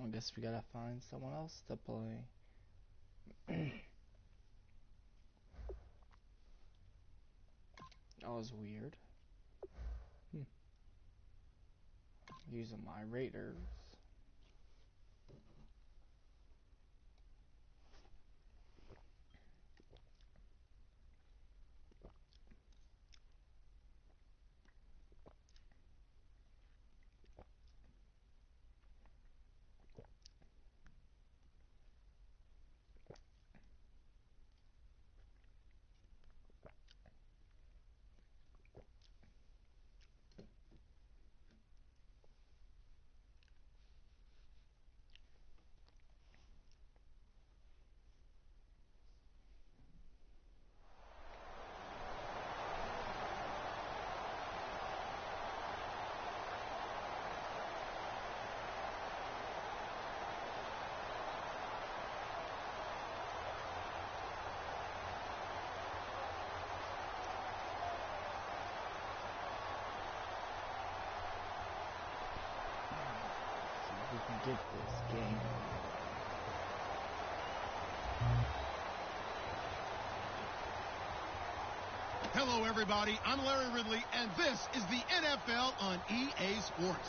I guess we gotta find someone else to play. That was weird. Using my Raiders. We can get this game. Hello, everybody. I'm Larry Ridley, and this is the NFL on EA Sports.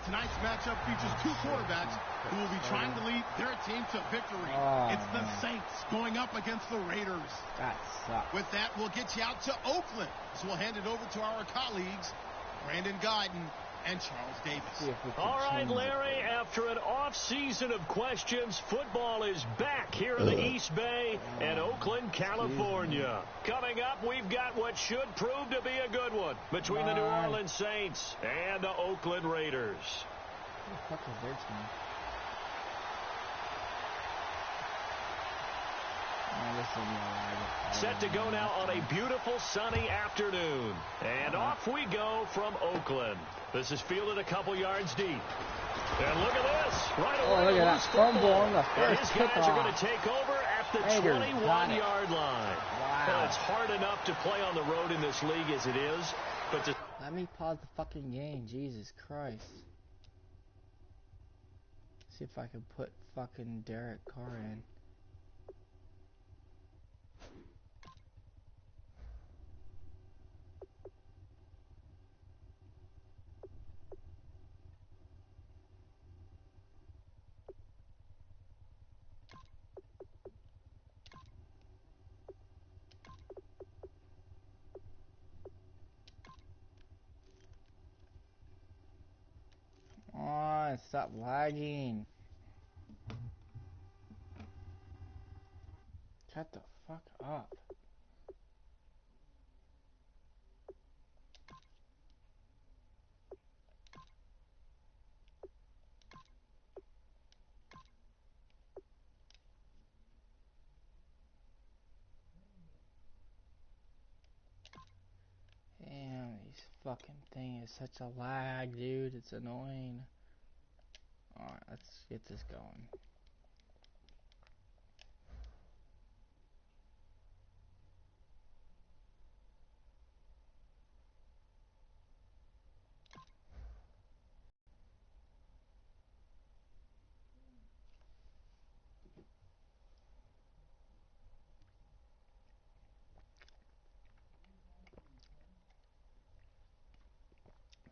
Tonight's matchup features two quarterbacks who will be trying to lead their team to victory. It's the Saints going up against the Raiders. That sucks. With that, we'll get you out to Oakland. So we'll hand it over to our colleagues, Brandon Guyton and Charles Davis. All right, Larry, after an off-season of questions, football is back here in the East Bay in Oakland, California. Coming up, we've got what should prove to be a good one between the New Orleans Saints and the Oakland Raiders. Who the fuck is their team? Set to go now on a beautiful sunny afternoon. And off we go from Oakland. This is fielded a couple yards deep. And look at this. Right away, look at that fumble on the first His guys kickoff. are going to take over at the 21-yard line. Wow. Well, it's hard enough to play on the road in this league as it is. But to let me pause the fucking game. Jesus Christ. See if I can put fucking Derek Carr in. Oh, stop lagging. Shut the fuck up. Damn, these fucking thing is such a lag, dude. It's annoying. Alright, let's get this going.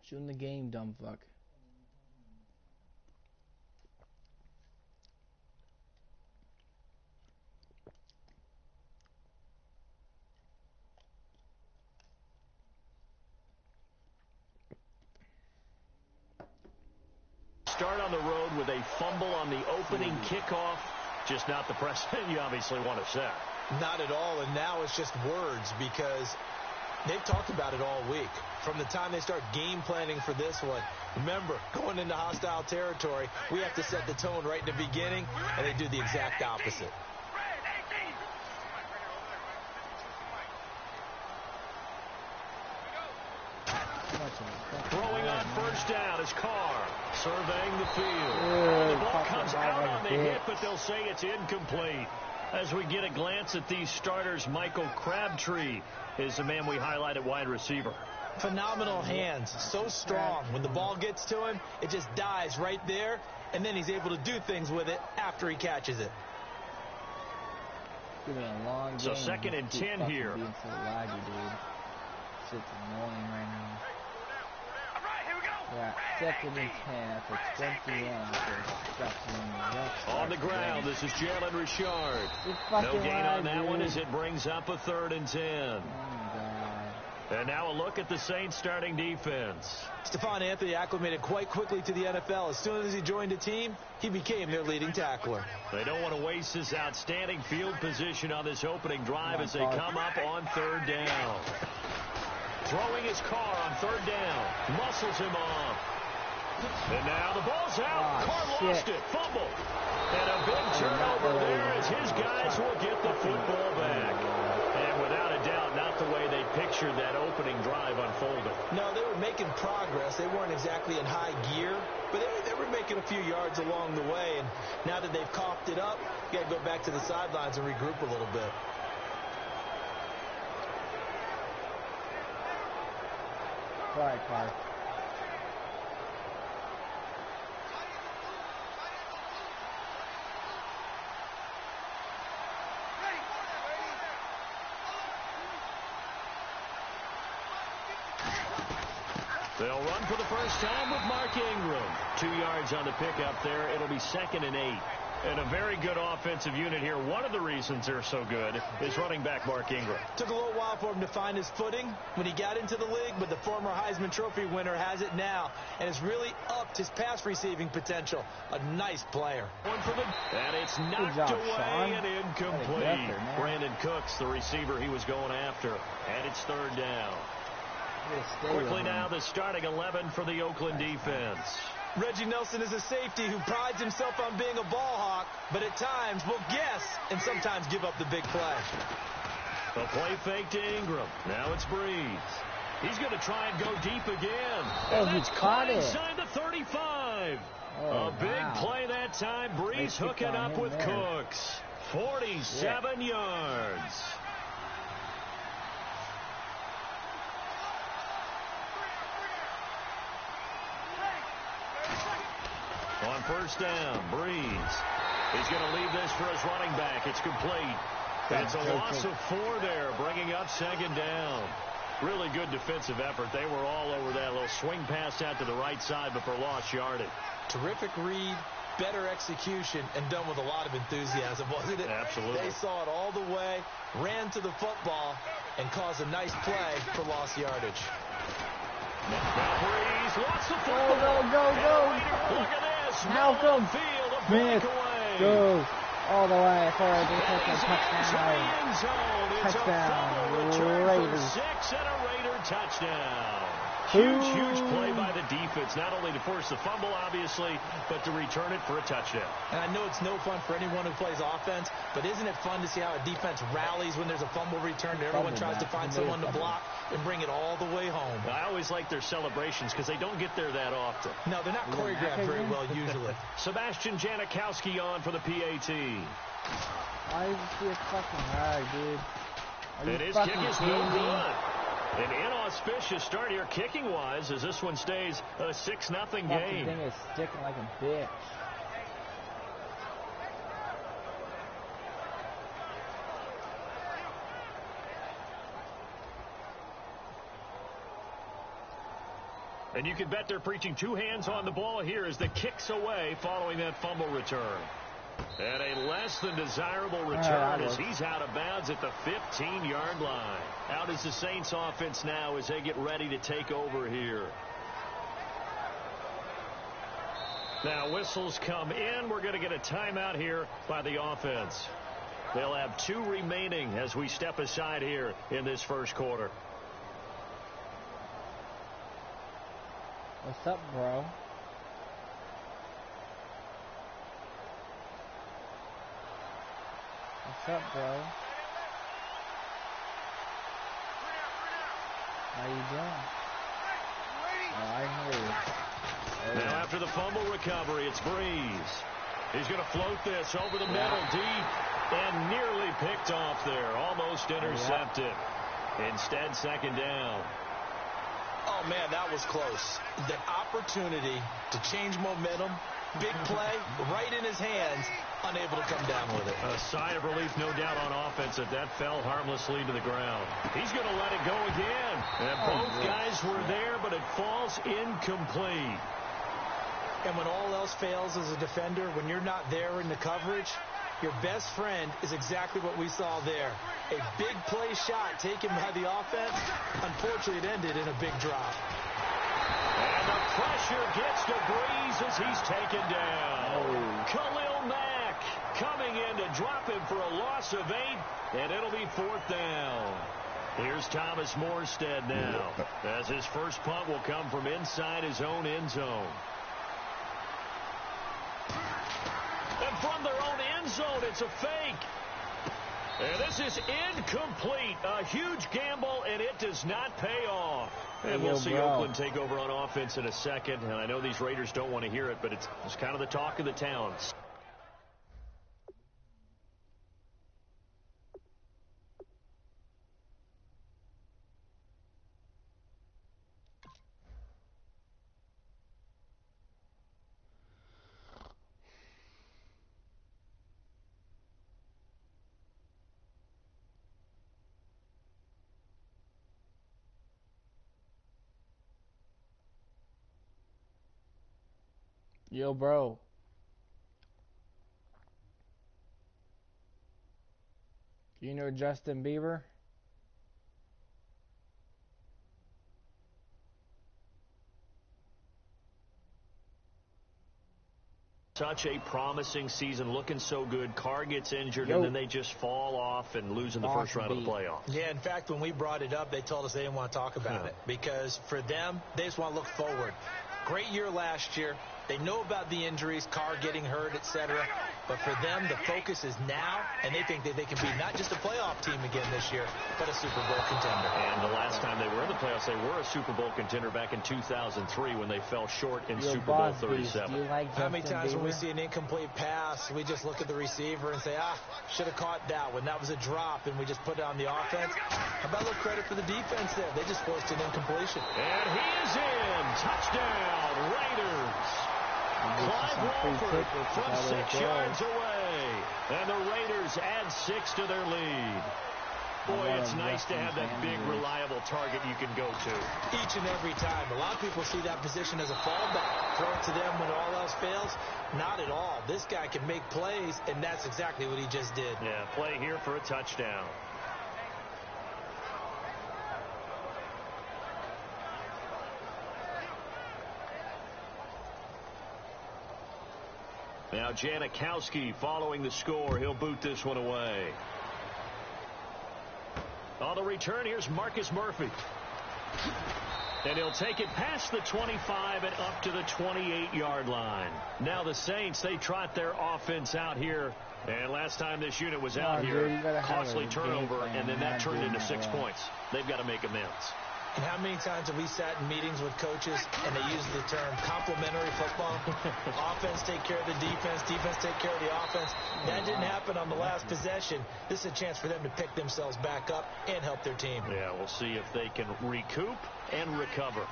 Shooting the game, dumb fuck. start on the road with a fumble on the opening kickoff. Just not the precedent you obviously want to set. Not at all, and now it's just words because they've talked about it all week. From the time they start game planning for this one, remember, going into hostile territory, we have to set the tone right in the beginning, and they do the exact opposite. Throwing on first down is Carr, surveying the field. The ball comes out on the hit, but they'll say it's incomplete. As we get a glance at these starters, Michael Crabtree is the man we highlight at wide receiver. Phenomenal hands, so strong. When the ball gets to him, it just dies right there, and then he's able to do things with it after he catches it. It's been a long game. So 2nd and 10 here. Being so laggy, dude. It's annoying right now. Yeah, 2nd and 10 after 21 after on the ground, this is Jalen Richard. No gain on that one as it brings up a 3rd and 10. Oh my God. And now a look at the Saints starting defense. Stephon Anthony acclimated quite quickly to the NFL. As soon as he joined the team, he became their leading tackler. They don't want to waste this outstanding field position on this opening drive as they come up on 3rd down. Throwing his car on 3rd down. Muscles him off. And now the ball's out. Carr lost it. Fumble. And a big turnover there as his guys will get the football back. And without a doubt, not the way they pictured that opening drive unfolding. No, they were making progress. They weren't exactly in high gear, but they were making a few yards along the way. And now that they've coughed it up, you got to go back to the sidelines and regroup a little bit. Right, Carr. They'll run for the first time with Mark Ingram. 2 yards on the pickup there. It'll be 2nd and 8. And a very good offensive unit here. One of the reasons they're so good is running back Mark Ingram. Took a little while for him to find his footing when he got into the league, but the former Heisman Trophy winner has it now and has really upped his pass receiving potential. A nice player. One for the, and it's knocked away and incomplete. Brandon Cooks, the receiver he was going after. And it's 3rd down. Quickly now, the starting 11 for the Oakland defense. Reggie Nelson is a safety who prides himself on being a ball hawk, but at times will guess and sometimes give up the big play. A play fake to Ingram. Now it's Breeze. He's going to try and go deep again. Oh, and he caught it. Inside the 35. Oh, a big play that time. Breeze hooking up with Cooks. 47 yards. On 1st down, Breeze. He's going to leave this for his running back. It's complete. It's a loss of 4 there, bringing up 2nd down. Really good defensive effort. They were all over that little swing pass out to the right side, but for lost yardage. Terrific read, better execution, and done with a lot of enthusiasm, wasn't it? Absolutely. They saw it all the way, ran to the football, and caused a nice play for lost yardage. Now Breeze lost the football. Go. Look at this. Malcolm. Field, a Smith. breakaway. Go. All the way for a defensive touchdown. Touchdown. Raiders. 6 and a Raider touchdown. Huge play by the defense, not only to force the fumble, obviously, but to return it for a touchdown. And I know it's no fun for anyone who plays offense, but isn't it fun to see how a defense rallies when there's a fumble return and everyone tries to find someone to block and bring it all the way home? I always like their celebrations because they don't get there that often. No, they're not choreographed very well usually. Sebastian Janikowski on for the PAT. Why is this fucking hard, dude? And his kick is no good. An inauspicious start here kicking-wise as this one stays a 6-0 game. Fucking thing is sticking like a bitch. And you can bet they're preaching 2 hands on the ball here as the kick's away following that fumble return. And a less than desirable return as he's out of bounds at the 15-yard line. Out is the Saints offense now as they get ready to take over here. Now whistles come in. We're going to get a timeout here by the offense. They'll have 2 remaining as we step aside here in this first quarter. What's up, bro? What's up, bro? How you doing? Oh, I hear you. Oh, now after the fumble recovery, it's Breeze. He's going to float this over the middle deep and nearly picked off there. Almost intercepted. Instead, 2nd down. Oh, man, that was close. The opportunity to change momentum, big play, right in his hands, unable to come down with it. A sigh of relief, no doubt, on offense that fell harmlessly to the ground. He's going to let it go again. And both guys were there, but it falls incomplete. And when all else fails as a defender, when you're not there in the coverage, your best friend is exactly what we saw there. A big play shot taken by the offense. Unfortunately, it ended in a big drop. And the pressure gets to Breeze as he's taken down. Khalil Mack coming in to drop him for a loss of 8, and it'll be 4th down. Here's Thomas Morstead now, as his first punt will come from inside his own end zone. And from their own end zone, it's a fake. And this is incomplete. A huge gamble, and it does not pay off. And we'll see Oakland take over on offense in a second. And I know these Raiders don't want to hear it, but it's kind of the talk of the town. Yo, bro. You know Justin Bieber? Such a promising season, looking so good. Carr gets injured, and then they just fall off and lose in the first round of the playoffs. Yeah, in fact, when we brought it up, they told us they didn't want to talk about it because for them, they just want to look forward. Great year last year. They know about the injuries, Carr getting hurt, etc. But for them, the focus is now, and they think that they can be not just a playoff team again this year, but a Super Bowl contender. And the last time they were in the playoffs, they were a Super Bowl contender back in 2003 when they fell short in Super Bowl 37. How many times when we see an incomplete pass, we just look at the receiver and say, should have caught that one. That was a drop, and we just put it on the offense. How about a little credit for the defense there? They just forced an incompletion. And he is in. Touchdown, Raiders. Clive Walford from 6 yards away. And the Raiders add 6 to their lead. Boy, it's nice to have that big, reliable target you can go to. Each and every time. A lot of people see that position as a fallback. Throw it to them when all else fails. Not at all. This guy can make plays, and that's exactly what he just did. Yeah, play here for a touchdown. Now Janikowski following the score. He'll boot this one away. On the return, here's Marcus Murphy. And he'll take it past the 25 and up to the 28-yard line. Now the Saints, they trot their offense out here. And last time this unit was out here, costly turnover, and then that turned into 6 points. They've got to make amends. And how many times have we sat in meetings with coaches and they use the term complementary football? Offense take care of the defense, defense take care of the offense. That didn't happen on the last possession. This is a chance for them to pick themselves back up and help their team. Yeah, we'll see if they can recoup and recover.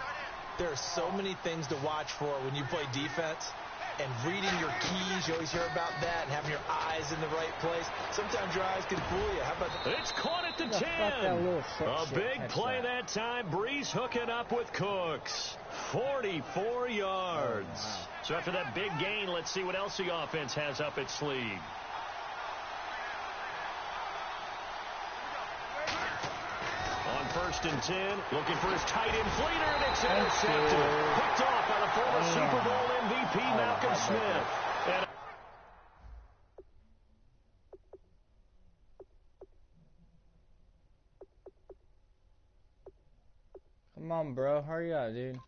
There are so many things to watch for when you play defense. And reading your keys, you always hear about that, and having your eyes in the right place. Sometimes your eyes can fool you. How about that? It's caught at the 10. A big play that time. Breeze hooking up with Cooks. 44 yards. Oh, wow. So after that big gain, let's see what else the offense has up its sleeve. On 1st and 10, looking for his tight end Fleeter, and it's intercepted. Picked off by the former Super Bowl MVP Malcolm Smith. And come on, bro. Hurry up, dude.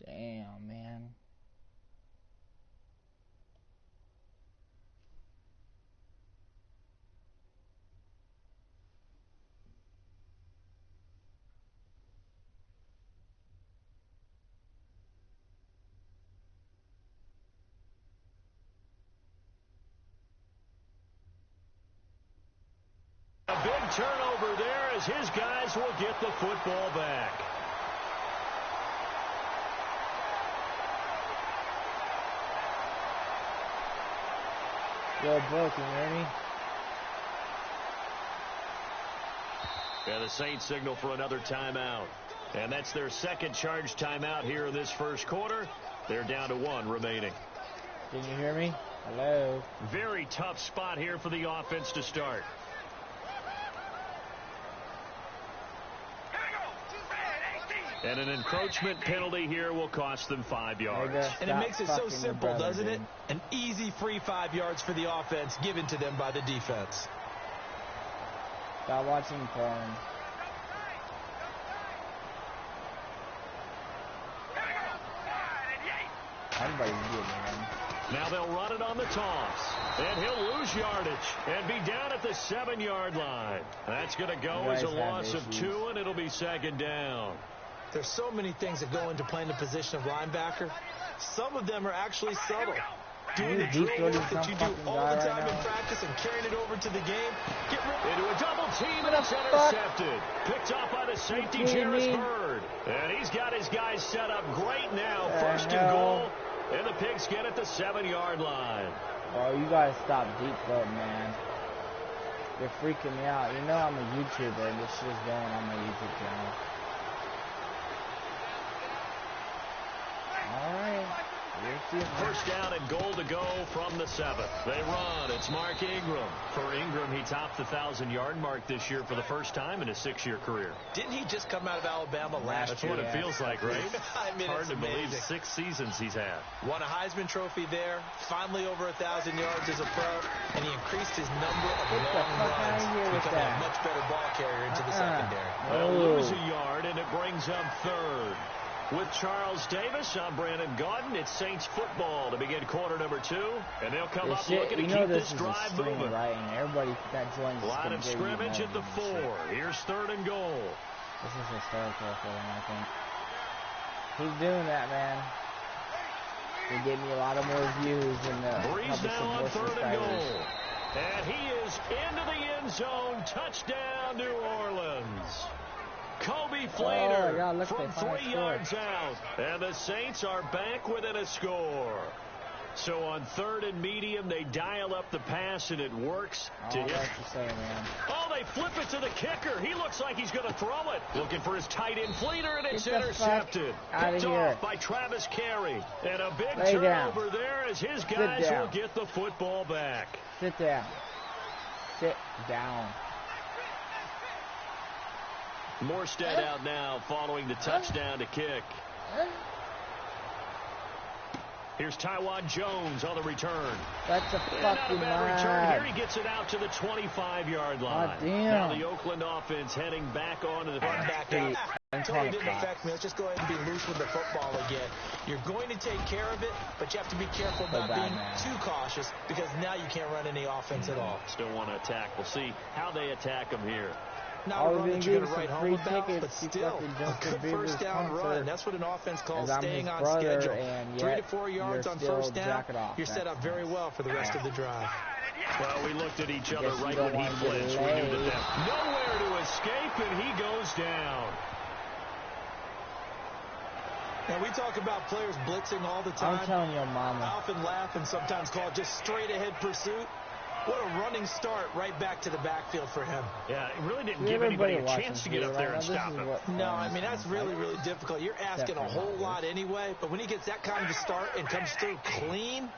Damn, man. A big turnover there as his guys will get the football back. Yo, bro, can you hear me? And the Saints signal for another timeout. And that's their second charge timeout here in this first quarter. They're down to 1 remaining. Can you hear me? Hello? Very tough spot here for the offense to start. And an encroachment penalty here will cost them 5 yards. And it makes it so simple, doesn't it? An easy free 5 yards for the offense given to them by the defense. Stop watching porn. Everybody's getting him. Now they'll run it on the toss. And he'll lose yardage and be down at the 7-yard line. That's going to go as a loss of 2, and it'll be second down. There's so many things that go into playing the position of linebacker. Some of them are actually subtle. Doing the drill work that you do all the time in practice and carrying it over to the game. Get into a double team, and it's intercepted. Picked off by the safety, Jarvis Hurd. And he's got his guys set up great now. First and goal. And the Pigs get at the 7-yard line. Oh, you gotta stop deep throat, man. You're freaking me out. You know I'm a YouTuber, and this shit is going on my YouTube channel. Alright. First down and goal to go from the 7. They run. It's Mark Ingram. For Ingram, he topped the 1,000-yard mark this year for the first time in his 6-year career. Didn't he just come out of Alabama last year? That's what it feels like, right? I mean, hard to believe 6 seasons he's had. Won a Heisman Trophy there. Finally over 1,000 yards as a pro. And he increased his number of long runs. Becoming a much better ball carrier into the secondary. They'll lose a yard, and it brings up 3rd. With Charles Davis, I'm Brandon Gaudin. It's Saints football to begin quarter number 2. And they'll come up looking to keep this drive moving. Right, and everybody that joins line of scrimmage at the 4. Here's 3rd and goal. This is historical for him, I think. Keep doing that, man. He gave me a lot of more views than the Breeze now on 3rd and goal. And he is into the end zone. Touchdown, New Orleans. Kobe Flater from 3 yards out. And the Saints are back within a score. So on 3rd and medium, they dial up the pass, and it works to hit. Oh, they flip it to the kicker. He looks like he's going to throw it. Looking for his tight end Fleeter, and it's intercepted. Picked off by Travis Carey. And a big turnover there as his guys will get the football back. Sit down. Sit down. Morstead out now following the touchdown to kick. Here's Taiwan Jones on the return. That's a fucking return. Here he gets it out to the 25-yard line. God damn. Now the Oakland offense heading back onto the run back out. Totally didn't affect me. Let's just go ahead and be loose with the football again. You're going to take care of it, but you have to be careful about being too cautious because now you can't run any offense at all. Still want to attack. We'll see how they attack him here. Not a run that you're going to write home about, but still a good first down run. That's what an offense calls staying on schedule. 3 to 4 yards on first down, you're set up very well for the rest of the drive. Well, we looked at each other right when he flinched. We knew that nowhere to escape, and he goes down. And we talk about players blitzing all the time. I'm telling your mama. I often laugh and sometimes call it just straight-ahead pursuit. What a running start right back to the backfield for him. Yeah, it really didn't give anybody a chance to get up there and stop him. No, I mean, that's really, really difficult. You're asking a whole lot anyway, but when he gets that kind of a start and comes through clean,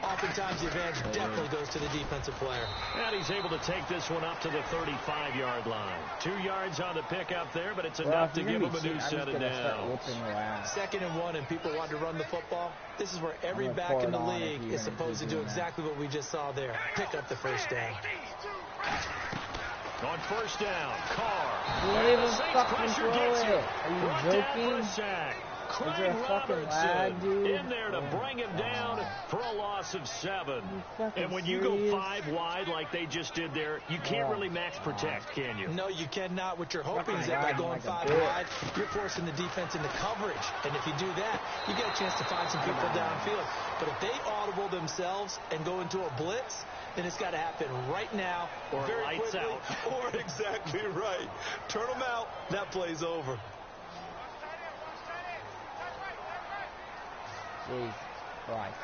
oftentimes the advantage definitely goes to the defensive player. And he's able to take this one up to the 35-yard line. 2 yards on the pickup there, but it's enough to give him a new set of downs. 2nd and 1, and people want to run the football. This is where every back in the league is supposed to do exactly what we just saw there. Pick up the first down. On first down, Carr. Don't even fucking throw it. Are you joking? Craig Robertson in there to bring him down for a loss of 7. And when you go 5 wide like they just did there, you can't really max protect, can you? No, you cannot. What you're hoping is that by going 5 wide, you're forcing the defense into coverage. And if you do that, you get a chance to find some people downfield. But if they audible themselves and go into a blitz, then it's got to happen right now, or very lights quickly, out. Or exactly right. Turn them out. That play's over. Jeez Christ.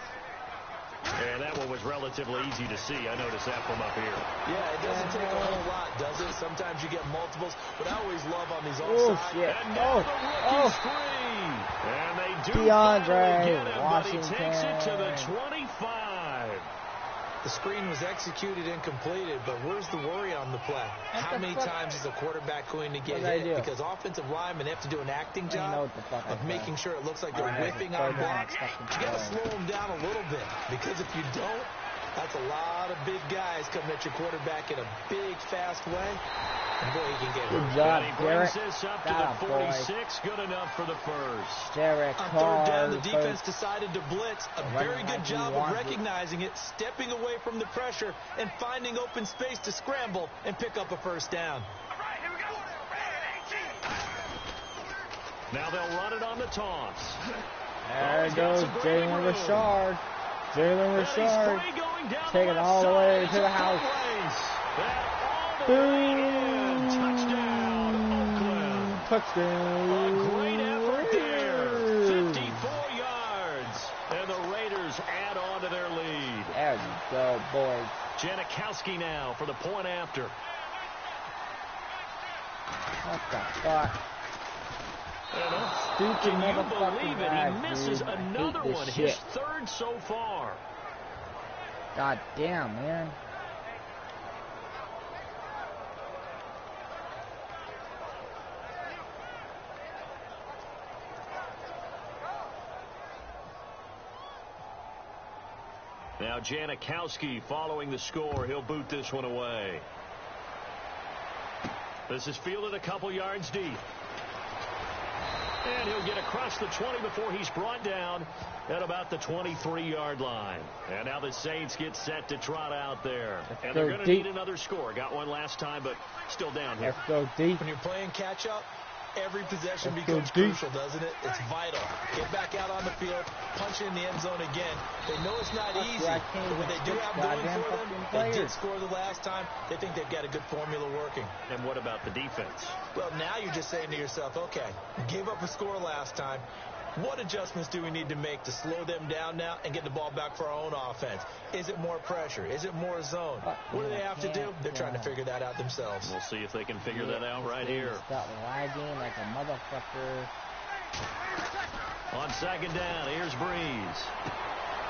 And that one was relatively easy to see. I noticed that from up here. Yeah, it doesn't take a whole lot, does it? Sometimes you get multiples, but I always love on these Oh, offside. shit. And now the rookie's free. And they do finally get him, but he takes it to the 25. The screen was executed and completed, but where's the worry on the play? How many times is a quarterback going to get hit? Because offensive linemen have to do an acting job of making sure it looks like they're whipping on blocks. You got to slow them down a little bit, because if you don't, that's a lot of big guys coming at your quarterback in a big, fast way. And boy, he can get hurt. Good job, he brings this up to the 46. Good enough for the first. Derek On third down, the defense decided to blitz. A very good job of recognizing it, stepping away from the pressure, and finding open space to scramble and pick up a first down. Now they'll run it on the toss. There goes Jalen Richard. Jalen Richard taking it all the way to the house. Boom! Touchdown, Oakland. Touchdown. A great effort there. 54 yards. And the Raiders add on to their lead. There you go, boys. Janikowski now for the point after. What the fuck? Stupid Can you motherfucking believe it? guys, He misses dude. another one. Shit. His third so far. God damn, man. Now Janikowski following the score. He'll boot this one away. This is fielded a couple yards deep. And he'll get across the 20 before he's brought down at about the 23-yard line. And now the Saints get set to trot out there. And they're going to need another score. Got one last time, but still down here. Let's go deep. When you're playing catch-up, every possession becomes crucial, doesn't it? It's vital. Get back out on the field, punch it in the end zone again. They know it's not easy, but when they do have going for them, they did score the last time. They think they've got a good formula working. And what about the defense? Well, now you're just saying to yourself, okay, gave up a score last time. What adjustments do we need to make to slow them down now and get the ball back for our own offense? Is it more pressure? Is it more zone? What do they have to do? They're trying to figure that out themselves. We'll see if they can figure that out right here. Stop lagging like a motherfucker. On second down, here's Breeze.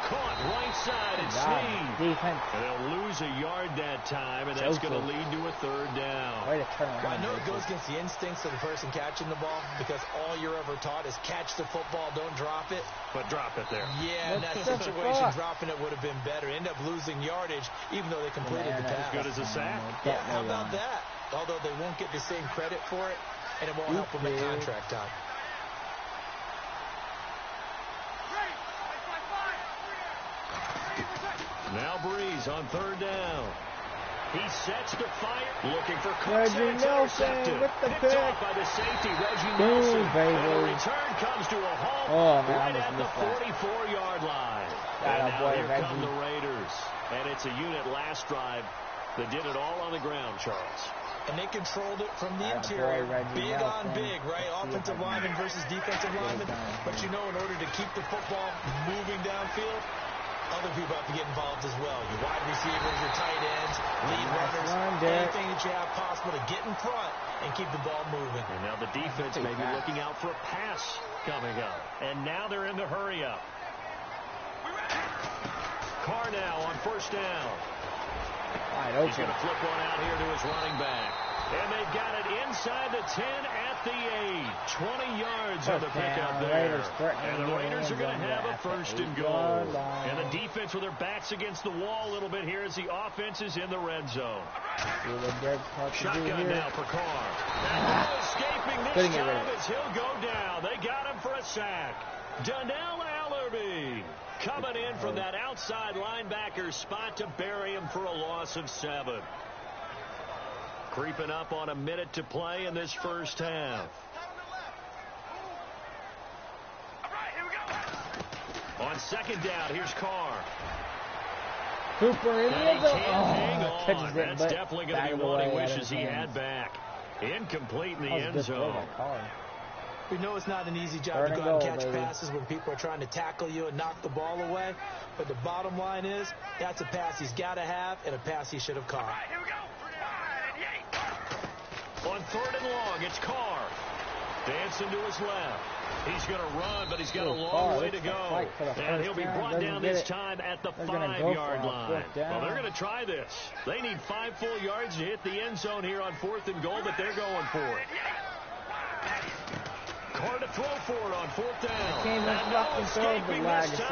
Caught right side and Sneed. Defense. And they'll lose a yard that time, and that's going to lead to a third down. Way to turn around. I know it goes against the instincts of the person catching the ball, because all you're ever taught is catch the football, don't drop it. But drop it there. Yeah, in that situation, dropping it would have been better. End up losing yardage, even though they completed the pass. As good as a sack. Yeah, how about that? Although they won't get the same credit for it, and it won't help them at contract time. Now Breeze on third down. He sets to fire, looking for Cooks. Reggie Nelson with the pick. Off by the safety, Reggie Nelson. Baby. And the return comes to a halt right at the 44-yard line. And now here come the Raiders. And it's a unit last drive that did it all on the ground, Charles. And they controlled it from the interior. Big on big, right? Offensive lineman versus defensive lineman. But you know, in order to keep the football moving downfield, other people have to get involved as well. Your wide receivers, your tight ends, lead runners, anything that you have possible to get in front and keep the ball moving. And now the defense may be looking out for a pass coming up. And now they're in the hurry up. Carr now on first down. Wide open. He's going to flip one out here to his running back. And they've got it inside the 10 at the 8. 20 yards on the pickup there. And the Raiders are going to have a 1st and goal. And the defense with their backs against the wall a little bit here as the offense is in the red zone. Shotgun now for Carr. And escaping this time as he'll go down. They got him for a sack. Donnell Allerby coming in from that outside linebacker spot to bury him for a loss of 7. Creeping up on a minute to play in this first half. On 2nd down, here's Carr. Cooper in the end zone. Oh, that's definitely going to be one he wishes he had back. Incomplete in the end zone. We know it's not an easy job to go out and catch passes when people are trying to tackle you and knock the ball away. But the bottom line is, that's a pass he's got to have and a pass he should have caught. On 3rd and long, it's Carr. Dancing to his left. He's going to run, but he's got a long way to go. And he'll be brought down this time at the 5-yard line. Well, they're going to try this. They need 5 full yards to hit the end zone here on 4th and goal, but they're going for it. Carr to throw for it on 4th down. Can't even fucking throw the lag. Is so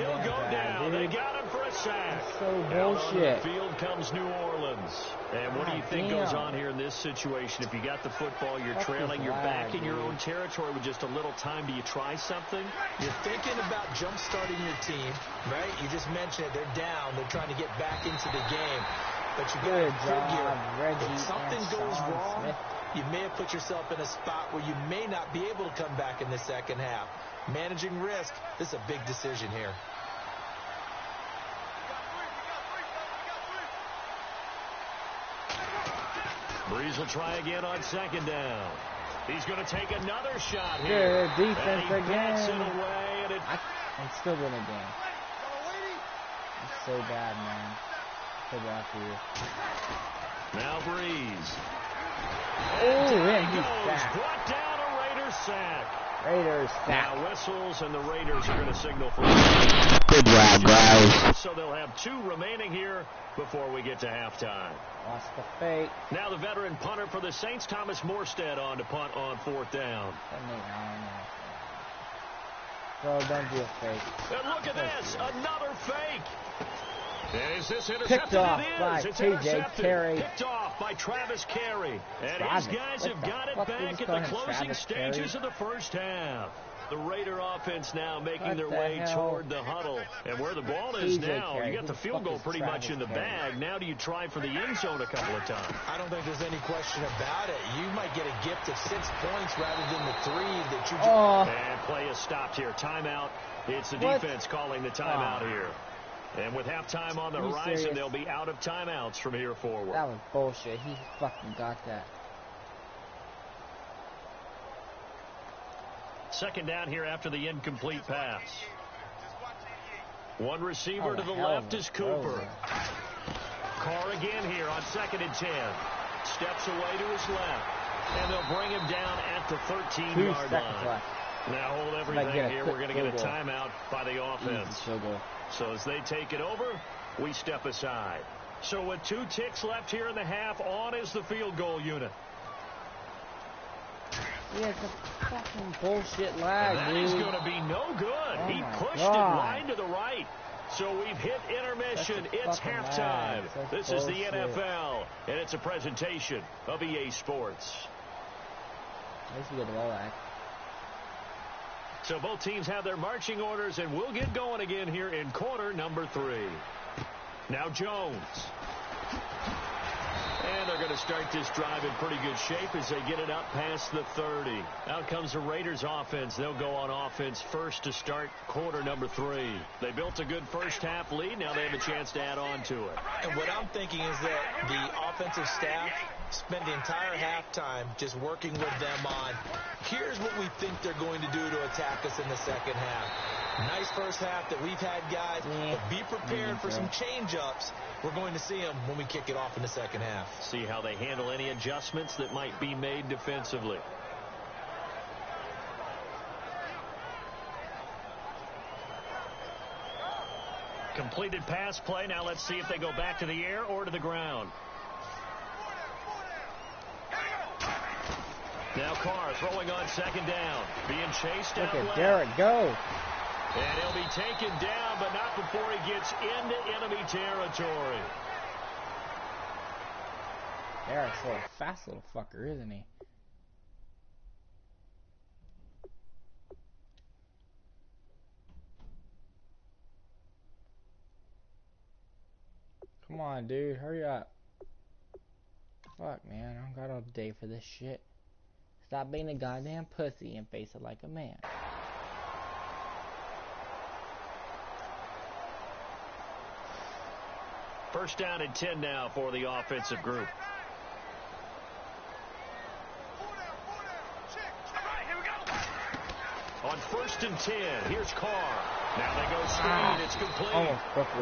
he'll go down. They got him for a sack. That's so bullshit. On the field comes New Orleans. And what do you think goes on here in this situation? If you got the football, you're trailing, you're back in your own territory with just a little time. Do you try something? You're thinking about jump-starting your team, right? You just mentioned it. They're down. They're trying to get back into the game. But you got to figure, if something goes wrong, you may have put yourself in a spot where you may not be able to come back in the second half. Managing risk, this is a big decision here. Breeze will try again on 2nd down. He's going to take another shot here. Good defense again. It away, and I'm still winning the game. It's so bad, man. So bad for you. Now Breeze. Oh, and he's sacked. Brought down a Raider sack. Raiders sack. Now whistles, and the Raiders are going to signal for good job, guys. So they'll have 2 remaining here before we get to halftime. Lost the fake. Now the veteran punter for the Saints, Thomas Morstead, on to punt on 4th down. Bro, don't do a fake. And look at this, another fake. And is this intercepted? Picked off by It's TJ Carey. Picked off by Travis Carey. And these guys have got it back at the closing stages of the first half. The Raider offense now making their way toward the huddle. And where the ball is now, you got the field goal pretty much in the bag. Now do you try for the end zone a couple of times? I don't think there's any question about it. You might get a gift of 6 points rather than the 3 that you just... And play is stopped here. Timeout. It's the defense calling the timeout here. And with halftime on the horizon, they'll be out of timeouts from here forward. That was bullshit. He fucking got that. 2nd down here after the incomplete pass. One receiver to the left is Cooper. Carr again here on 2nd and 10. Steps away to his left. And they'll bring him down at the 13-yard line. Now hold everything here. We're going to get a timeout by the offense. So as they take it over, we step aside. So with 2 ticks left here in the half, on is the field goal unit. Yeah, it's a fucking bullshit lag, That is going to be no good. He pushed it wide to the right. So we've hit intermission. It's halftime. This is the NFL, and it's a presentation of EA Sports. So both teams have their marching orders, and we'll get going again here in quarter number 3. Now Jones. And they're going to start this drive in pretty good shape as they get it up past the 30. Out comes the Raiders offense. They'll go on offense first to start quarter number 3. They built a good first half lead. Now they have a chance to add on to it. And what I'm thinking is that the offensive staff spent the entire halftime just working with them on, here's what we think they're going to do to attack us in the second half. Nice first half that we've had, guys, but be prepared for some change-ups. We're going to see them when we kick it off in the second half. See how they handle any adjustments that might be made defensively. Completed pass play. Now let's see if they go back to the air or to the ground. Now Carr throwing on second down. Being chased out Look at left. Derek go. And he'll be taken down, but not before he gets into enemy territory. Derek's a fast little fucker, isn't he? Come on, dude. Hurry up. Fuck, man. I don't got all day for this shit. Stop being a goddamn pussy and face it like a man. First down and 10 now for the offensive group. On first and 10, here's Carr. Now they go screen. It's complete.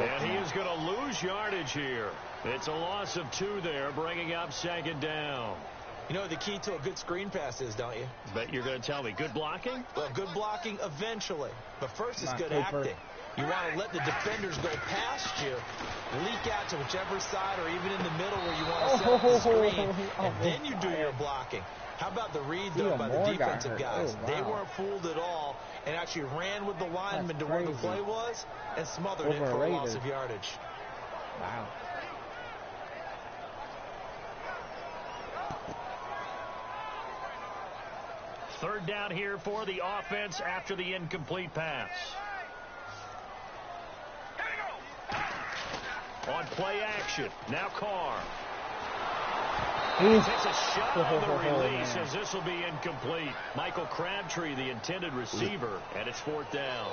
And he is going to lose yardage here. It's a loss of 2 there, bringing up second down. You know the key to a good screen pass is, don't you? Bet you're going to tell me. Good blocking? Well, good blocking eventually. But first is good acting. You want to let the defenders go past you, leak out to whichever side or even in the middle where you want to set up the screen, and then you do your blocking. How about the read, though, by the defensive guys? They weren't fooled at all and actually ran with the lineman to where the play was and smothered it for a loss of yardage. Wow. Third down here for the offense after the incomplete pass. On play action, now Carr. Takes a shot on the release as this will be incomplete. Michael Crabtree, the intended receiver, and it's fourth down.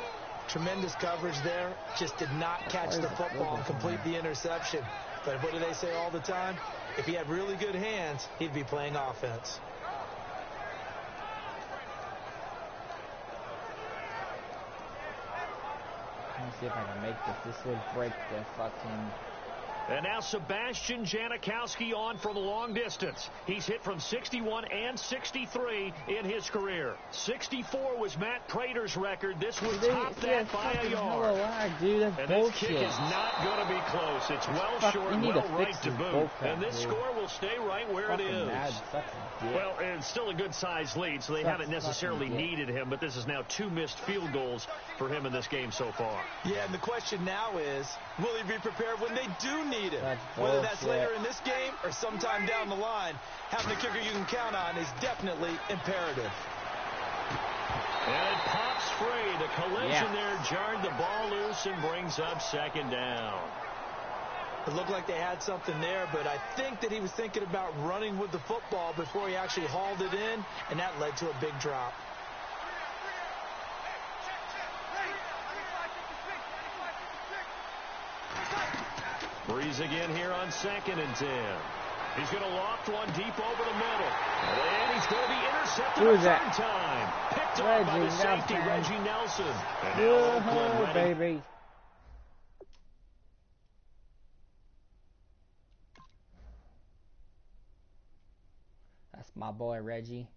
Tremendous coverage there. Just did not catch the football and complete the interception. But what do they say all the time? If he had really good hands, he'd be playing offense. Let me see if I can make this. This would break the fucking... And now Sebastian Janikowski on from the long distance. He's hit from 61 and 63 in his career. 64 was Matt Prater's record. This would top that by a yard. Dude, that's and bullshit. This kick is not going to be close. It's well short, well right to boot. And this score will stay right where it is. Well, it's still a good-sized lead, so they haven't necessarily needed him, but this is now 2 missed field goals for him in this game so far. Yeah, and the question now is, will he be prepared when they do need him? Whether that's later in this game or sometime down the line, having a kicker you can count on is definitely imperative. And it pops free. The collision there jarred the ball loose and brings up second down. It looked like they had something there, but I think that he was thinking about running with the football before he actually hauled it in, and that led to a big drop. Breeze again here on second and 10. He's going to loft one deep over the middle. And he's going to be intercepted a third time. Picked up by the safety, Reggie Nelson. And now Oakland ready. Baby. That's my boy, Reggie.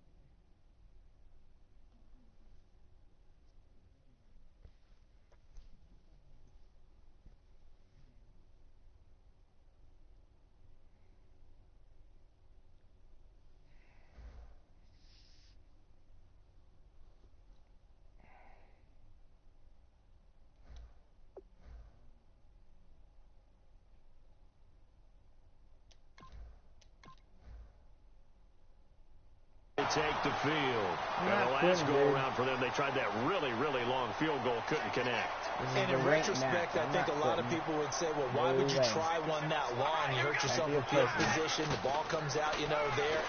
Take the field. And the last go-around for them, they tried that really, really long field goal, couldn't connect. And in retrospect, I think a lot of people would say, well, why would you try one that long? You hurt yourself in field position. The ball comes out, you know, there.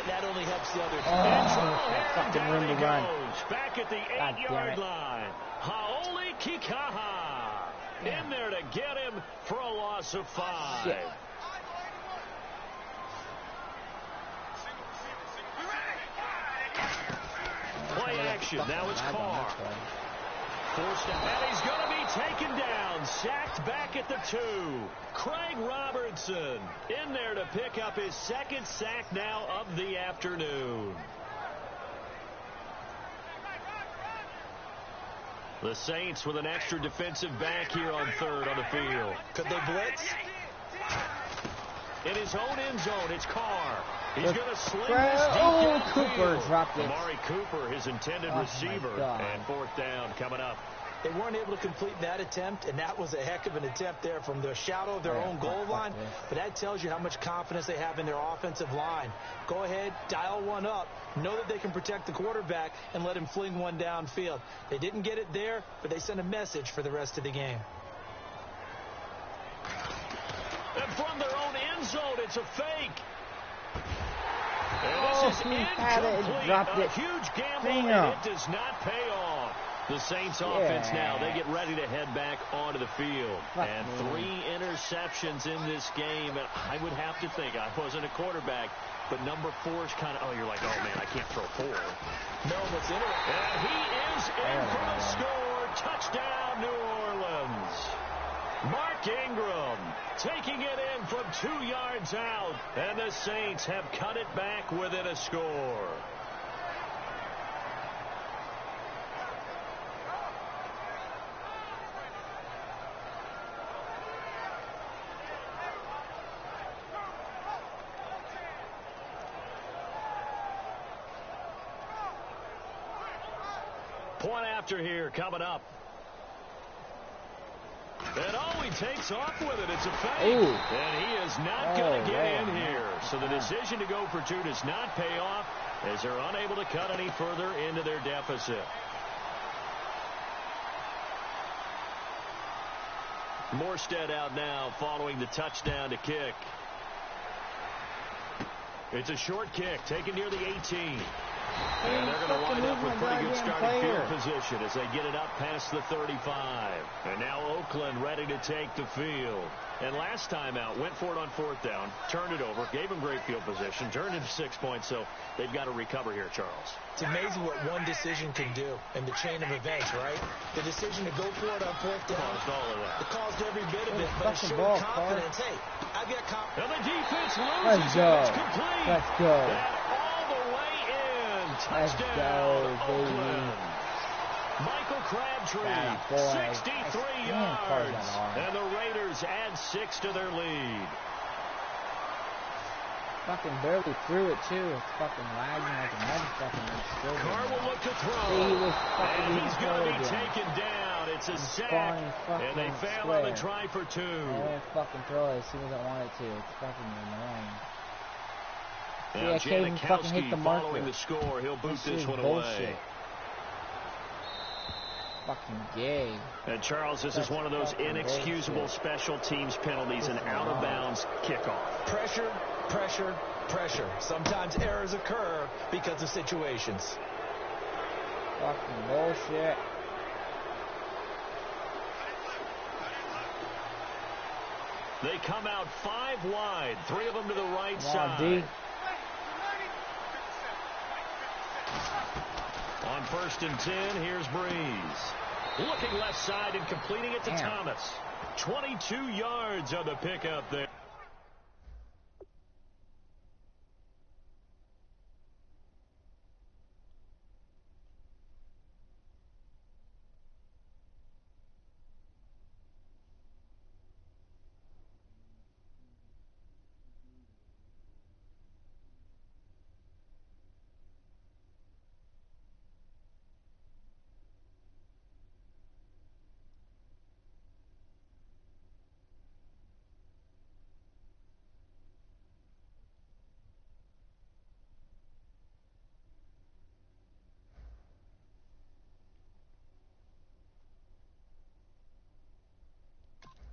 That only helps the other team. Down he goes. Back at the 8-yard line. Haoli Kikaha in there to get him for a loss of 5. Shit. Play action. Now it's Carr. Forced out. And he's going to be taken down. Sacked back at the 2. Craig Robertson in there to pick up his second sack now of the afternoon. The Saints with an extra defensive back here on third on the field. Could they blitz? In his own end zone, it's Carr. He's going to sling this Oh, deep Cooper downfield. dropped it. Amari Cooper, his intended receiver. And fourth down coming up. They weren't able to complete that attempt, and that was a heck of an attempt there from the shadow of their own goal line. But that tells you how much confidence they have in their offensive line. Go ahead, dial one up. Know that they can protect the quarterback and let him fling one downfield. They didn't get it there, but they sent a message for the rest of the game. And from their own end zone, it's a fake. And this is incomplete. A huge gamble, and it does not pay off. The Saints offense now, they get ready to head back onto the field. And 3 interceptions in this game. And I would have to think, I wasn't a quarterback, but number 4 is kind of, you're like, oh, man, I can't throw 4. No, that's it. And he is in for the score. Touchdown, New Orleans. Mark Ingram taking it in from 2 yards out. And the Saints have cut it back within a score. Point after here coming up. And he takes off with it. It's a fake. Ooh. And he is not going to get in here. So the decision to go for 2 does not pay off as they're unable to cut any further into their deficit. Morstead out now following the touchdown to kick. It's a short kick taken near the 18. And they're going to wind up with pretty good starting field position as they get it up past the 35. And now Oakland ready to take the field. And last time out, went for it on 4th down, turned it over, gave them great field position, turned into 6 points, so they've got to recover here, Charles. It's amazing what one decision can do in the chain of events, right? The decision to go for it on 4th down. Caused all of that. It caused every bit of it, but it showed confidence. Hey, I've got confidence. And the defense loses it. It's complete. Let's go. And all the way in. Touchdown, Oakland. Michael Crabtree, 63 yards. And the Raiders add 6 to their lead. Fucking barely threw it, too. It's fucking lagging like a motherfucking. Carr will look to throw. And he's going to be taken down. It's a sack. And they fail on the try for 2. I won't fucking throw it as soon as I want it to. It's fucking annoying. Now, I can't even fucking hit the marker. Following the score, he'll boot this one away. Fucking gay. And Charles, this is one of those inexcusable special teams penalties, an out-of-bounds kickoff. Pressure, pressure, pressure. Sometimes errors occur because of situations. Fucking bullshit. They come out 5 wide, 3 of them to the right side. D. On 1st and 10, here's Breeze. Looking left side and completing it to Thomas. 22 yards on the pickup there.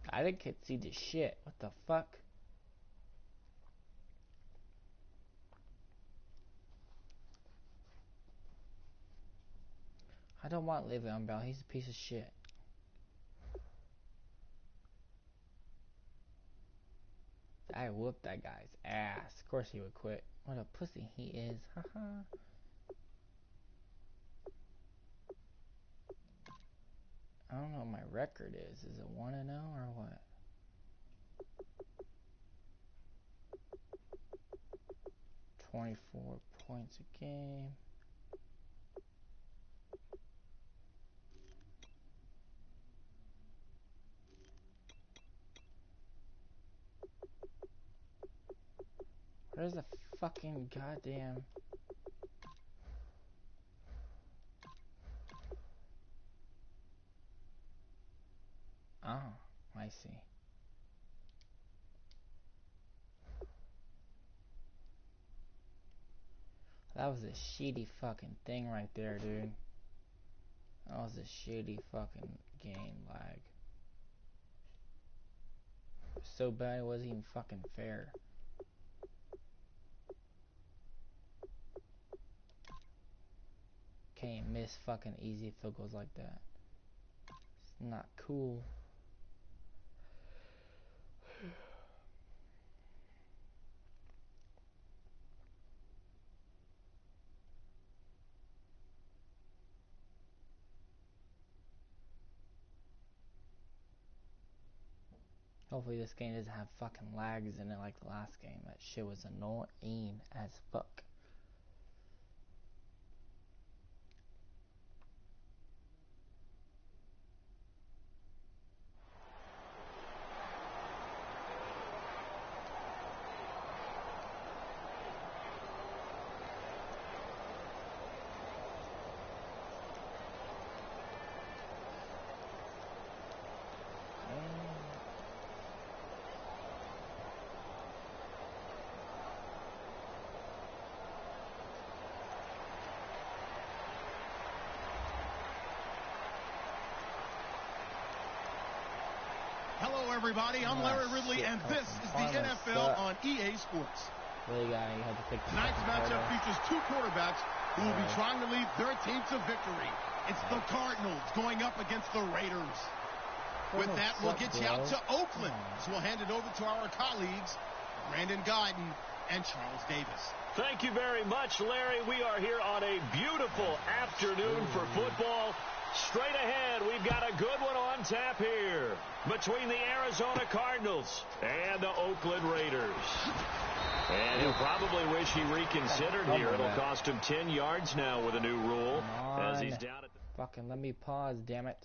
I didn't see the shit. What the fuck? I don't want Le'Veon Bell. He's a piece of shit. I whooped that guy's ass. Of course he would quit. What a pussy he is. Haha. I don't know what my record is. Is it 1-0 or what? $24 points a game. Where's the fucking goddamn... Oh, I see. That was a shitty fucking thing right there, dude. That was a shitty fucking game lag. It was so bad it wasn't even fucking fair. Can't miss fucking easy field goals like that. It's not cool. Hopefully this game doesn't have fucking lags in it like the last game. That shit was annoying as fuck. Hello, everybody. I'm Larry Ridley, and this is the NFL on EA Sports. Really, guy, you have to pick the Tonight's matchup features two quarterbacks who will be trying to lead their team to victory. It's the Cardinals going up against the Raiders. With that, we'll get you out to Oakland. So we'll hand it over to our colleagues, Brandon Guyton and Charles Davis. Thank you very much, Larry. We are here on a beautiful afternoon for football. Straight ahead, we've got a good one on tap here between the Arizona Cardinals and the Oakland Raiders. And he'll probably wish he reconsidered here. It'll cost him 10 yards now with a new rule as he's down at the... Fucking let me pause, damn it.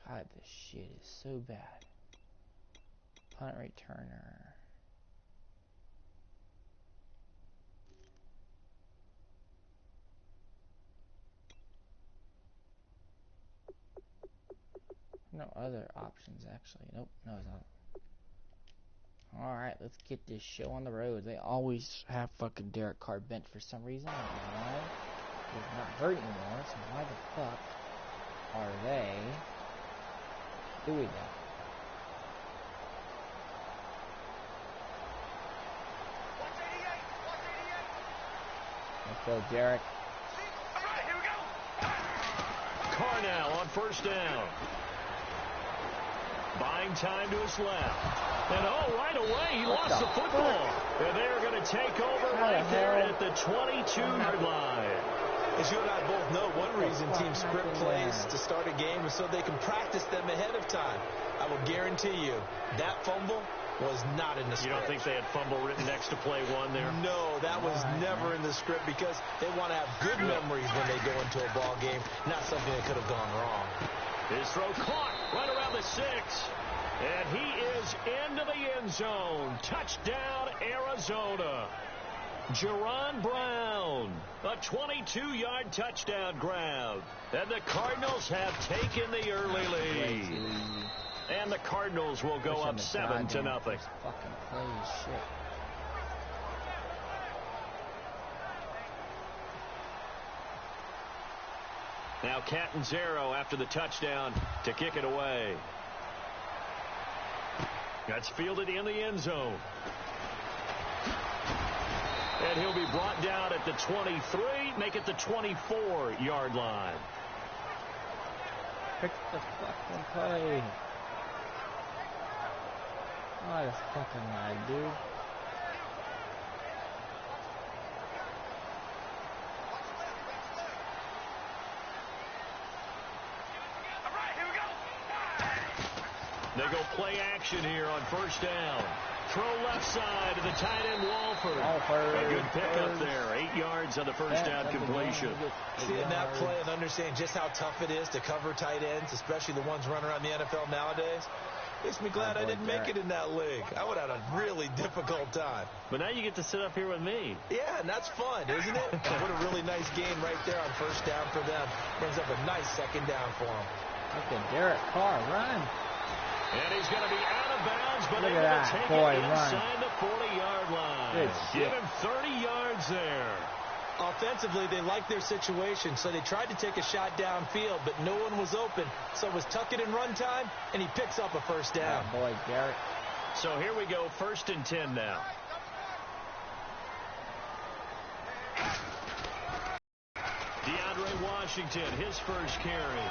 God, this shit is so bad. Punt returner. No other options, actually. Nope, no, it's not. Alright, let's get this show on the road. They always have fucking Derek Carr bent for some reason. I don't know why. He's not hurt anymore, so why the fuck are they doing that? Let's go, Derek. Carr now on first down. Buying time to his left. And right away, he lost the football. And they're going to take over right there at the 22-yard line. As you and I both know, one reason teams script plays to start a game is so they can practice them ahead of time. I will guarantee you that fumble was not in the script. You don't think they had fumble written next to play one there? No, that was never in the script because they want to have good memories when they go into a ball game, not something that could have gone wrong. His throw caught right around the 6. And he is into the end zone. Touchdown, Arizona. Jerron Brown, a 22-yard touchdown grab. And the Cardinals have taken the early lead. And the Cardinals will go up 7-0. Fucking holy shit. Now Catanzaro after the touchdown to kick it away. That's fielded in the end zone. And he'll be brought down at the 23, make it the 24-yard line. Pick the fucking play. Oh, this fucking lag, dude. All right, here we go. They go play action here on first down. Throw left side to the tight end, Walford. A good pickup there. 8 yards on the first down completion. Seeing that play and understand just how tough it is to cover tight ends, especially the ones running around the NFL nowadays, makes me glad I didn't make it in that league. I would have had a really difficult time. But now you get to sit up here with me. Yeah, and that's fun, isn't it? What a really nice gain right there on first down for them. Brings up a nice second down for them. Look at Derek Carr run. And he's going to be out of bounds, but Look able at to that take boy it inside run. the 40-yard line. Good Give shit. him 30 yards there. Offensively, they liked their situation, so they tried to take a shot downfield, but no one was open. So it was tuck it in run time, and he picks up a first down. That boy, Derek. So here we go, 1st and 10 now. DeAndre Washington, his first carry.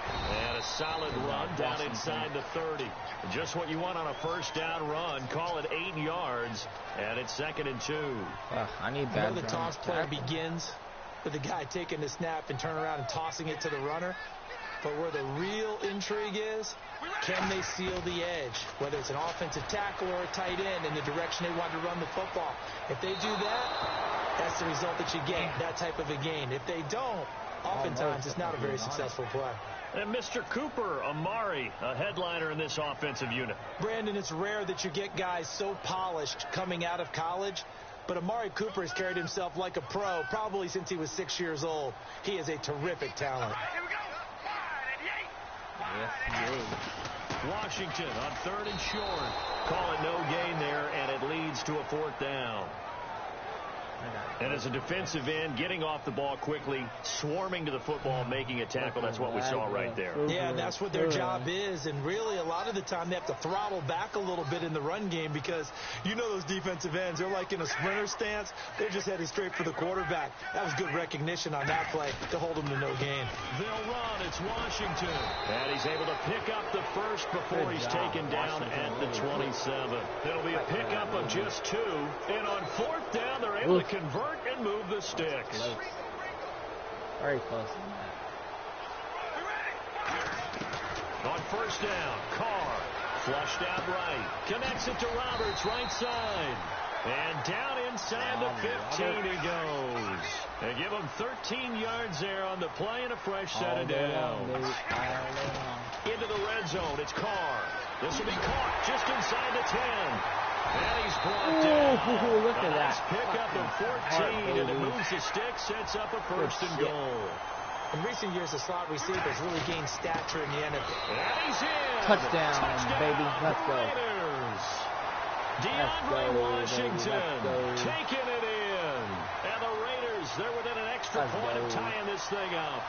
And a solid run down inside the 30. Just what you want on a first down run. Call it 8 yards, and it's 2nd and 2. I need I that. know the toss play begins with the guy taking the snap and turning around and tossing it to the runner. But where the real intrigue is, can they seal the edge? Whether it's an offensive tackle or a tight end in the direction they want to run the football. If they do that, that's the result that you get, that type of a gain. If they don't, oftentimes it's not a very successful play. And Mr. Cooper, Amari, a headliner in this offensive unit. Brandon, it's rare that you get guys so polished coming out of college, but Amari Cooper has carried himself like a pro probably since he was 6 years old. He is a terrific talent. Washington on 3rd and short. Call it no gain there, and it leads to a 4th down. And as a defensive end, getting off the ball quickly, swarming to the football, making a tackle, that's what we saw right there. Yeah, and that's what their job is. And really, a lot of the time, they have to throttle back a little bit in the run game because you know those defensive ends, they're like in a sprinter stance. They're just headed straight for the quarterback. That was good recognition on that play to hold them to no gain. They'll run. It's Washington. And he's able to pick up the first before he's taken down at the 27. It'll be a pickup of just 2. And on 4th down, they're able to convert and move the sticks. Close. Very close on that. On 1st down, Carr flushed out right. Connects it to Roberts, right side. And down inside the 15 he goes. They give him 13 yards there on the play and a fresh set of downs. Into the red zone, it's Carr. This will be caught just inside the 10. And he's brought down. Look at that. Pickup of 14, and it moves the stick, sets up a 1st and goal. In recent years, the slot receivers really gained stature in the NFL. And he's in. Touchdown, baby. Let's go. Raiders. DeAndre Washington taking it in. And the Raiders, they're within an extra point of tying this thing up.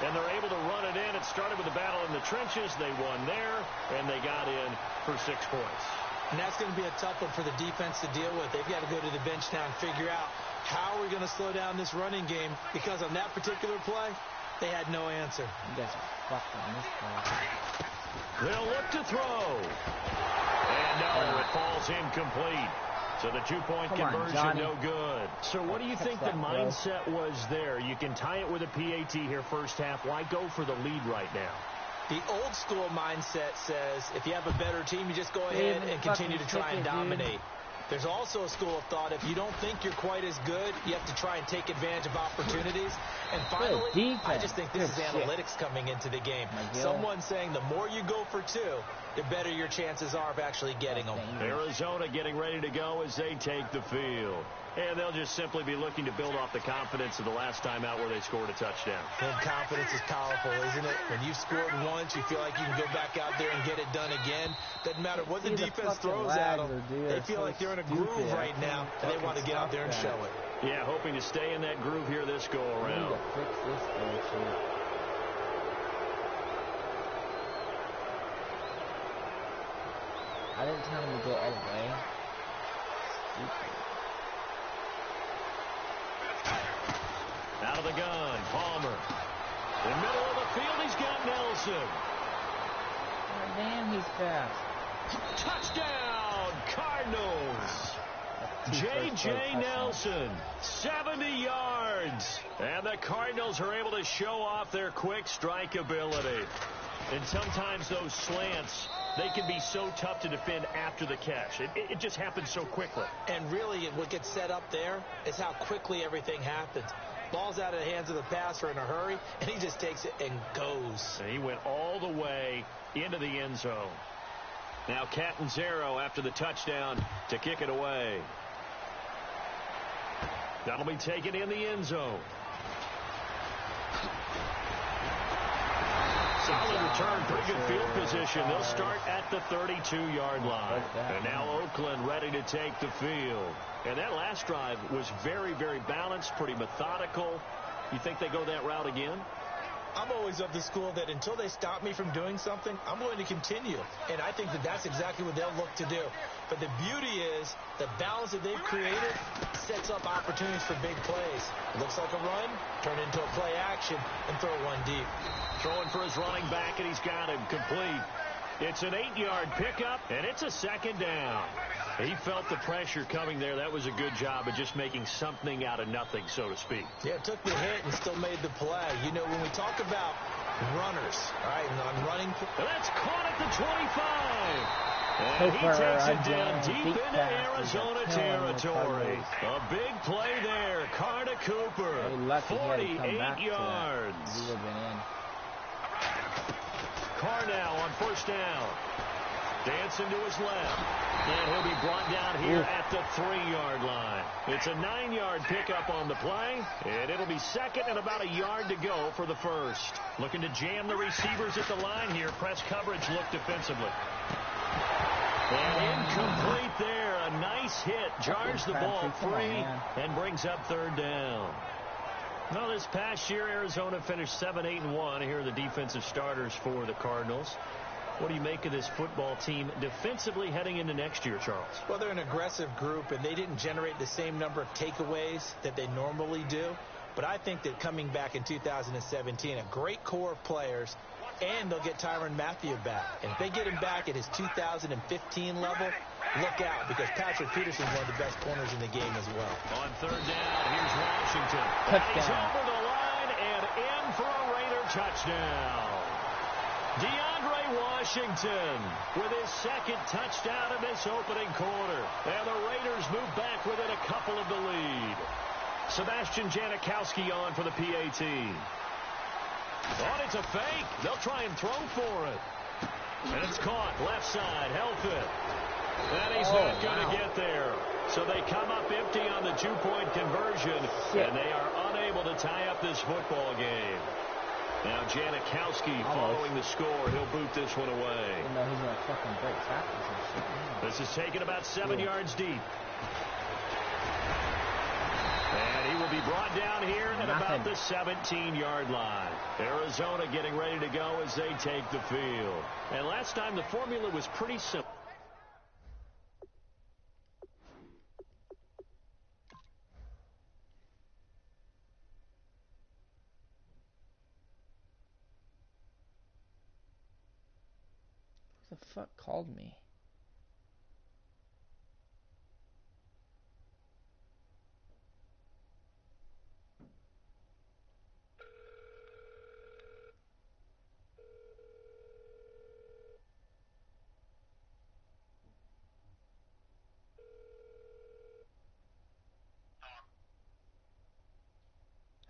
And they're able to run it in. It started with a battle in the trenches. They won there, and they got in for 6 points. And that's going to be a tough one for the defense to deal with. They've got to go to the bench now and figure out how we're going to slow down this running game, because on that particular play, they had no answer. You guys are fucking on this play. They'll look to throw. And no, it falls incomplete. So the 2-point conversion, no good. So what do you think the mindset was there? You can tie it with a PAT here first half. Why go for the lead right now? The old school mindset says if you have a better team, you just go ahead and continue to try and dominate. There's also a school of thought, if you don't think you're quite as good, you have to try and take advantage of opportunities. And finally, I just think this is analytics coming into the game. Someone saying the more you go for 2, the better your chances are of actually getting them. Arizona getting ready to go as they take the field. And they'll just simply be looking to build off the confidence of the last time out where they scored a touchdown. And confidence is powerful, isn't it? When you've scored once, you feel like you can go back out there and get it done again. Doesn't matter what the defense throws at them. They feel like they're in a groove right now, and they want to get out there and show it. Yeah, hoping to stay in that groove here this go-around. Fix this bullshit. I didn't tell him to go all the way. Stupid. Out of the gun, Palmer. In the middle of the field, he's got Nelson. Oh, damn, he's fast. Touchdown, Cardinals. J.J. Nelson, 70 yards. And the Cardinals are able to show off their quick strike ability. And sometimes those slants, they can be so tough to defend after the catch. It just happens so quickly. And really, what gets set up there is how quickly everything happens. Ball's out of the hands of the passer in a hurry, and he just takes it and goes. And he went all the way into the end zone. Now Catanzaro after the touchdown to kick it away. That'll be taken in the end zone. Solid return, pretty good field position. They'll start at the 32-yard line. And now Oakland ready to take the field. And that last drive was very, very balanced, pretty methodical. You think they go that route again? I'm always of the school that until they stop me from doing something, I'm going to continue. And I think that that's exactly what they'll look to do. But the beauty is the balance that they've created sets up opportunities for big plays. It looks like a run, turn into a play action, and throw one deep. Throwing for his running back, and he's got him complete. It's an 8-yard pickup, and it's a second down. He felt the pressure coming there. That was a good job of just making something out of nothing, so to speak. Yeah, it took the hit and still made the play. You know, when we talk about runners, all right, and on running. That's caught at the 25. And he takes it down deep into Arizona territory. A big play there. Carter Cooper, 48 yards. Carr now on first down. Dancing to his left. And he'll be brought down here at the 3-yard line. It's a 9-yard pickup on the play. And it'll be second and about a yard to go for the first. Looking to jam the receivers at the line here. Press coverage look defensively. And incomplete there. A nice hit. Jars the ball free and brings up third down. Well, this past year, Arizona finished 7-8-1. Here are the defensive starters for the Cardinals. What do you make of this football team defensively heading into next year, Charles? Well, they're an aggressive group, and they didn't generate the same number of takeaways that they normally do. But I think that coming back in 2017, a great core of players, and they'll get Tyrann Mathieu back. And if they get him back at his 2015 level, look out, because Patrick Peterson's one of the best corners in the game as well. On third down, here's Washington. He's over the line and in for a Raider touchdown. DeAndre Washington with his second touchdown in this opening quarter. And the Raiders move back within a couple of the lead. Sebastian Janikowski on for the PAT. Oh, it's a fake. They'll try and throw for it. And it's caught left side. Helfit. And he's not going to get there. So they come up empty on the two-point conversion. And they are unable to tie up this football game. Now Janikowski following the score. He'll boot this one away. You know he's going to fucking break tackles and shit. This is taken about 7 yards deep. And he will be brought down here at about the 17-yard line. Arizona getting ready to go as they take the field. And last time the formula was pretty simple. Who the fuck called me?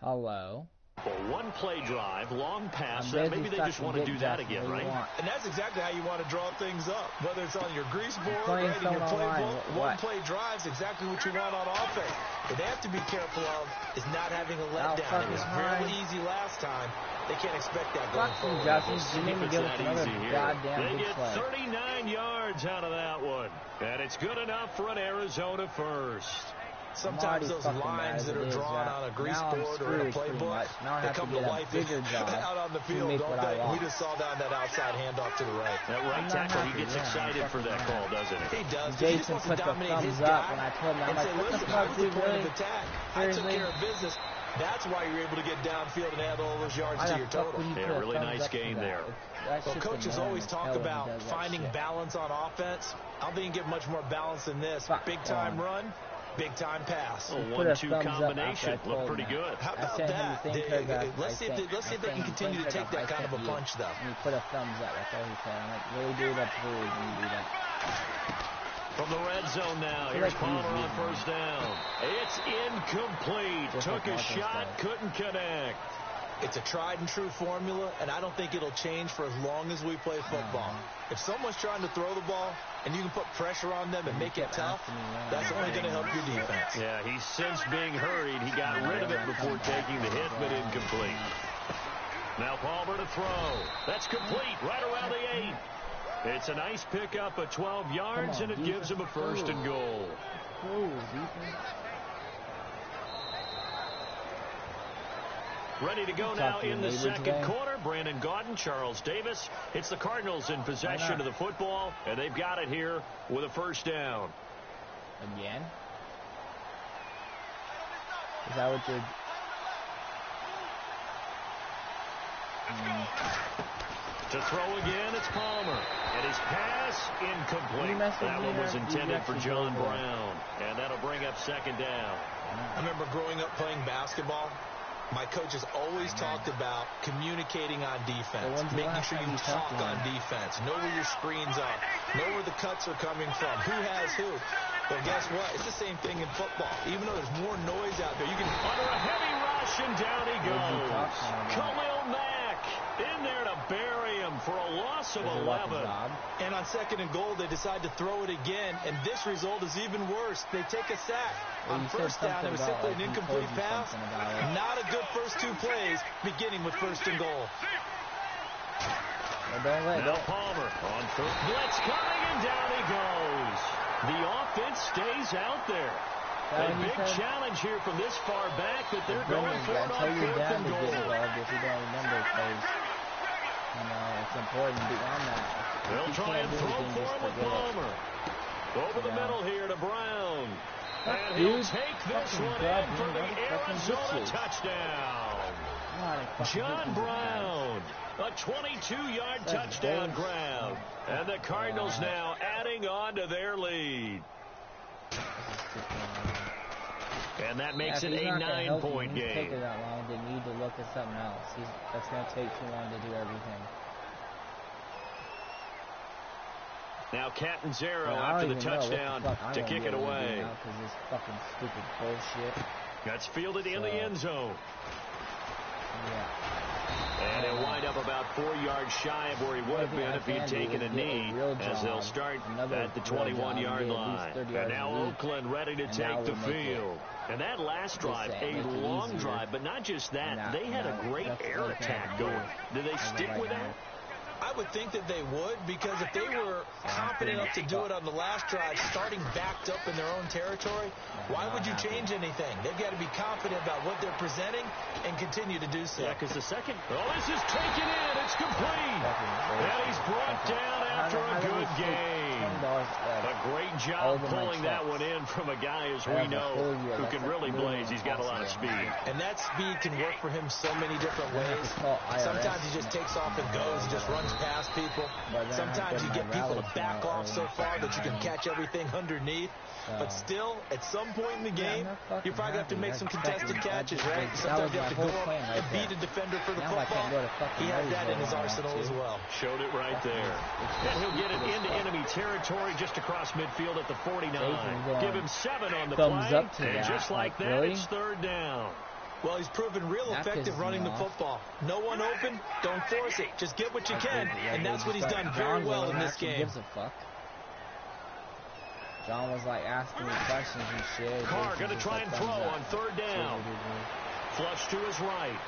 Hello. One-play drive, long pass. Maybe they just want to do that again, right? And that's exactly how you want to draw things up. Whether it's on your grease board, right, in your playbook, one-play drive's exactly what you want on offense. What they have to be careful of is not having a letdown. It was fairly easy last time. They can't expect that going forward. They get 39 yards out of that one. And it's good enough for an Arizona first. Sometimes those lines that are drawn on a grease board or in a playbook, they come to life out on the field, don't they? We just saw down that outside handoff to the right. That right tackle, he gets excited for that call, doesn't he? He does. Jason put the thumbs up when I told him, I'm like, what the fuck, dude, really? I took care of business. That's why you're able to get downfield and add all those yards to your total. Yeah, really nice game there. Well, coaches always talk about finding balance on offense. I don't think you can get much more balance than this. Big-time run, Big-time pass. A Put a 1-2 thumbs up combination. after I Looked told pretty him good. How I about sent him that? the same paragraph. Let's see if they can continue to take that kind of a punch, though. And he put a thumbs up. That's all he said. I'm like, really, dude? That's rude when you do that. From the red zone now, here's Palmer on first down. It's incomplete. Just Took like a Marcus shot, does. couldn't connect. It's a tried-and-true formula, and I don't think it'll change for as long as we play football. If someone's trying to throw the ball, and you can put pressure on them and make it tough, that's only going to help your defense. Yeah, he's since being hurried. He got rid of it before taking the hit, but incomplete. Now Palmer to throw. That's complete right around the 8. It's a nice pickup of 12 yards, and it gives him a first and goal. Ready to go now in the second quarter. Brandon Gaudin, Charles Davis. It's the Cardinals in possession of the football, and they've got it here with a first down. Again? Is that what you're... To throw again, it's Palmer. And his pass incomplete. That one was intended for John Brown. And that'll bring up second down. I remember growing up playing basketball. My coaches always talked about communicating on defense, making sure you talk on defense, know where your screens are, know where the cuts are coming from, who has who. Well, guess what? It's the same thing in football. Even though there's more noise out there, you can... Under a heavy rush, and down he goes. Khalil Mack in there to bury him for a loss of 11. And on second and goal, they decide to throw it again, and this result is even worse. They take a sack. On first down, it was simply an incomplete pass. Not a good first 2 plays, beginning with first and goal. Now Palmer on third. Blitz coming, and down he goes. The offense stays out there. A big challenge here from this far back, but they're going for it on fourth and goal. If you don't remember, because it's important beyond that. They'll try and throw for him with Palmer. Over the middle here to Brown. And he'll take this one in for the Arizona touchdown. John Brown, a 22-yard touchdown grab. And the Cardinals now adding on to their lead. And that makes it a 9-point game. Take it that long. They need to look at something else. That's going to take too long to do everything. Now Catanzaro after the touchdown to kick it away. This fucking stupid bullshit. That's fielded in the end zone. Yeah. And he'll wind up about 4 yards shy of where he would have been if he'd taken a knee, as they'll start at the 21-yard line. And now Oakland ready to take the field. And that last drive, a long drive, but not just that. They had a great air attack going. Did they stick with that? I would think that they would, because if they were confident enough to do it on the last drive, starting backed up in their own territory, why would you change anything? They've got to be confident about what they're presenting and continue to do so. Yeah, because the second... Oh, this is taken in. It's complete. And he's brought down after a good game. A great job pulling that one in from a guy, as we know, who can really blaze. He's got a lot of speed. And that speed can work for him so many different ways. Sometimes he just takes off and goes and just runs past people. Sometimes you get people to back off so far that you can catch everything underneath. But still, at some point in the game, you're probably going to have to make some contested catches, right? Sometimes you have to go up and beat a defender for the football. He has that in his arsenal as well. Showed it right there. And he'll get it into enemy territory just across midfield at the 49. Give him 7 on the play. And just like that, it's third down. Well, he's proven real effective running the football. No one open, don't force it. Just get what you can, and that's what he's done very well in this game. John was like asking me questions and shit. Carr going to try and throw on third down. Flush to his right.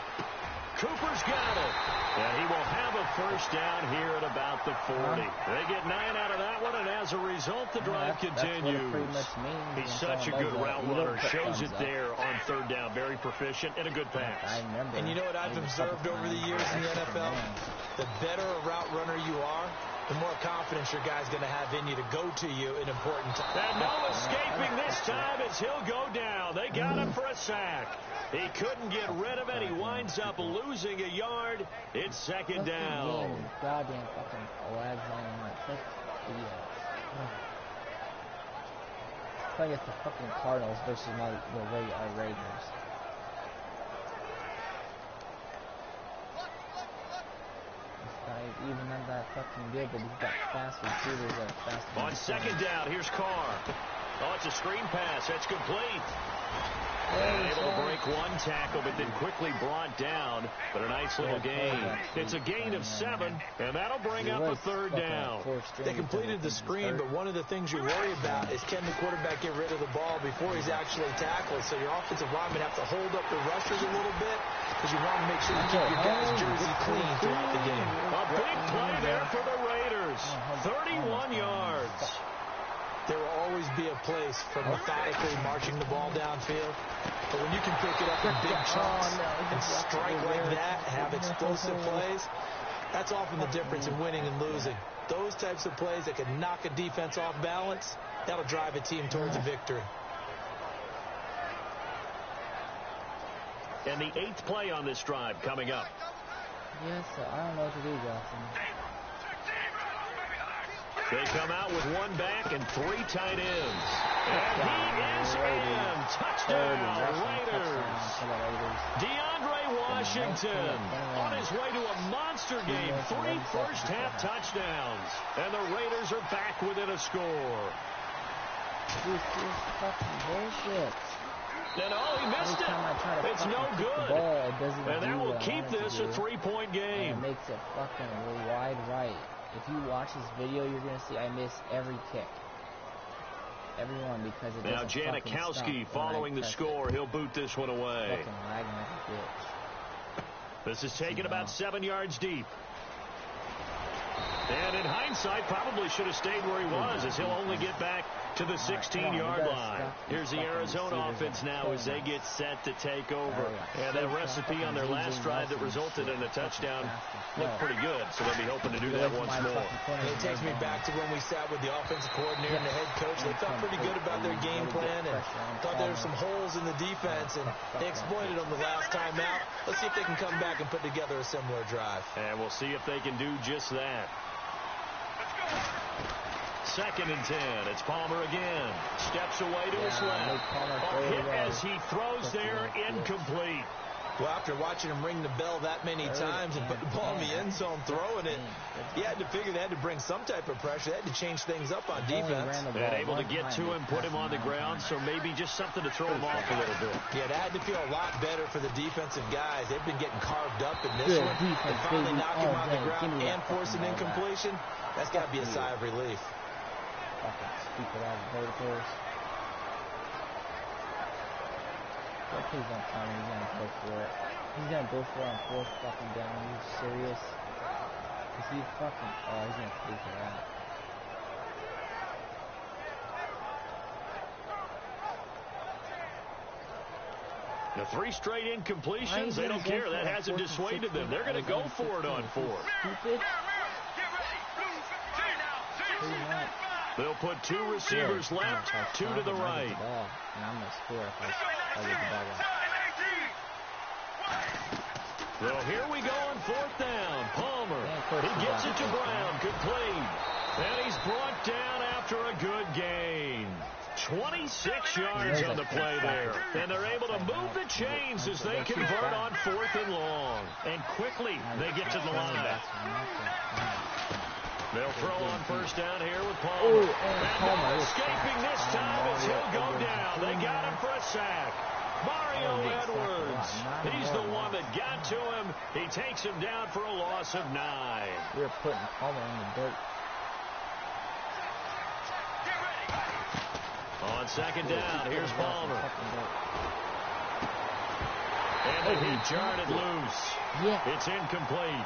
Cooper's got it. And he will have a first down here at about the 40. They get 9 out of that one, and as a result, the drive continues. He's such a good route runner. Shows it there on third down. Very proficient and a good pass. And you know what I've observed over the years in the NFL? The better a route runner you are, the more confidence your guy's going to have in you to go to you in important times. And no escaping this time as he'll go down. They got him for a sack. He couldn't get rid of it. He winds up losing a yard. It's second down. Goddamn fucking lags on play against the fucking Cardinals versus our Raiders. Even not that fucking good, but he's got fast receivers that are faster. On second down, here's Carr. Oh, it's a screen pass. That's complete. And able to break one tackle, but then quickly brought down. But a nice little gain. It's a gain of 7, and that'll bring up a third down. They completed the screen, but one of the things you worry about is can the quarterback get rid of the ball before he's actually tackled? So your offensive linemen have to hold up the rushers a little bit because you want to make sure you keep your guys' jersey clean throughout the game. A big play there for the Raiders. 31 yards. There will always be a place for methodically marching the ball downfield. But when you can pick it up in big chunks and strike like that and have explosive plays, that's often the difference in winning and losing. Those types of plays that can knock a defense off balance, that'll drive a team towards a victory. And the 8th play on this drive coming up. Yes, I don't know what to do, Justin. They come out with one back and 3 tight ends. And he is in. Touchdown, Raiders. DeAndre Washington on his way to a monster game. 3 first-half touchdowns. And the Raiders are back within a score. This is fucking bullshit. And he missed it. It's no good. And that will keep this a 3-point game. It makes it fucking wide right. If you watch this video, you're going to see I miss every kick. Everyone, because it now doesn't Janikowski following the score. He'll boot this one away. Fucking lagging like a bitch. This is taken about 7 yards deep. And in hindsight, probably should have stayed where he was, as he'll only get back to the 16-yard line. Here's the Arizona offense now as they get set to take over. And that recipe on their last drive that resulted in a touchdown looked pretty good, so they'll be hoping to do that once more. It takes me back to when we sat with the offensive coordinator and the head coach. They felt pretty good about their game plan and thought there were some holes in the defense, and they exploited them the last time out. Let's see if they can come back and put together a similar drive. And we'll see if they can do just that. 2nd and 10. It's Palmer again. Steps away to his left. Hit as he throws there, incomplete. Well, after watching him ring the bell that many times and put the ball in the end zone throwing it, you had to figure they had to bring some type of pressure. They had to change things up on defense. And able to get to him, put him on the ground, so maybe just something to throw him off a little bit. Yeah, that had to feel a lot better for the defensive guys. They've been getting carved up in this one. To finally knock him on the ground and force an incompletion, that's got to be a sigh of relief. Fucking stupid ass verticals. Please don't tell me he's gonna go for it. He's gonna go for it on 4th fucking down. Are you serious? Is he fucking... Oh, he's gonna pay for that. The 3 straight incompletions, they don't care. That hasn't dissuaded them. They're gonna go for it on 4th. Stupid. They'll put 2 receivers left, 2 to the right. And I'm going to score if I get the ball back. Well, here we go on 4th down. Palmer, he gets it to Brown, complete. And he's brought down after a good gain. 26 yards on the play there. And they're able to move the chains as they convert on 4th and long. And quickly, they get to the line. They'll throw on 1st down here with Palmer. And not escaping this time as he'll go down. They got him for a sack. Mario Edwards. He's the one that got to him. He takes him down for a loss of 9. We're putting Palmer in the dirt. On 2nd down, here's Palmer. And he jarred it loose. Yeah. It's incomplete.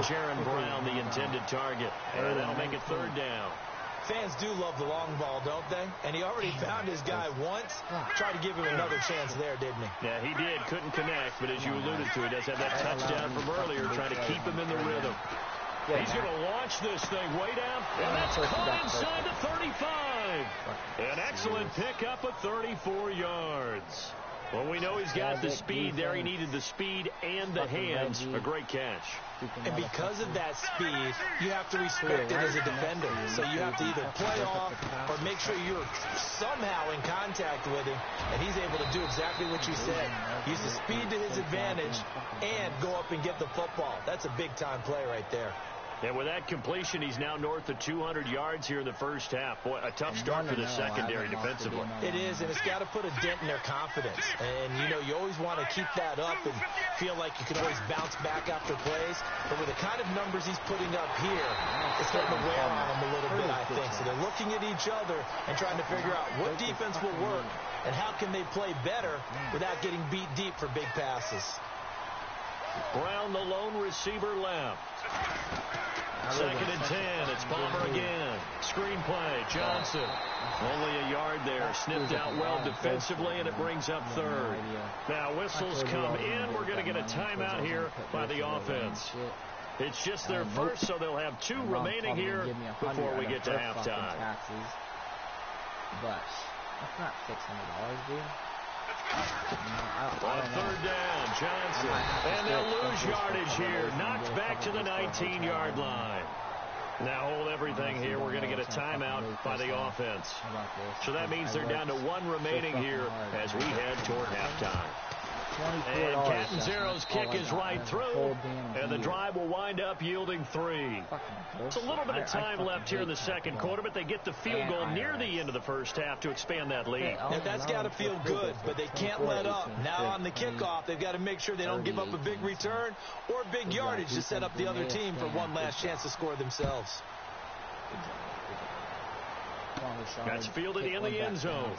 Jaron Brown, the intended target. And that'll make it 3rd down. Fans do love the long ball, don't they? And he already found his guy once. Tried to give him another chance there, didn't he? Yeah, he did. Couldn't connect, but as you alluded to, he does have that touchdown from earlier, trying to keep him in the rhythm. He's going to launch this thing way down, and that's caught inside the 35. An excellent pickup of 34 yards. Well, we know he's got the speed there. He needed the speed and the hands. A great catch. And because of that speed, you have to respect it as a defender. So you have to either play off or make sure you're somehow in contact with him. And he's able to do exactly what you said. Use the speed to his advantage and go up and get the football. That's a big-time play right there. And with that completion, he's now north of 200 yards here in the first half. Boy, a tough start for the secondary defensively. It is, and it's got to put a dent in their confidence. And, you know, you always want to keep that up and feel like you can always bounce back after plays. But with the kind of numbers he's putting up here, it's starting to wear on them a little bit, I think. So they're looking at each other and trying to figure out what defense will work and how can they play better without getting beat deep for big passes. Brown, the lone receiver, left. Second and 10. It's Palmer again. Screenplay. Johnson. Only a yard there. Snipped out well defensively, and it brings up third. Now whistles come in. We're going to get a timeout here by the offense. It's just their first, so they'll have 2 remaining here before we get to halftime. But that's not $600, dude. On third down, Johnson. And they'll lose yardage here. Knocked back to the 19-yard line. Now hold everything here. We're going to get a timeout by the offense. So that means they're down to 1 remaining here as we head toward halftime. And Catanzaro's kick is right through, and the drive will wind up yielding 3. It's a little bit of time left here in the second quarter, but they get the field goal near the end of the first half to expand that lead. Now, that's got to feel good, but they can't let up. Now on the kickoff, they've got to make sure they don't give up a big return or big yardage to set up the other team for one last chance to score themselves. That's fielded in the end zone.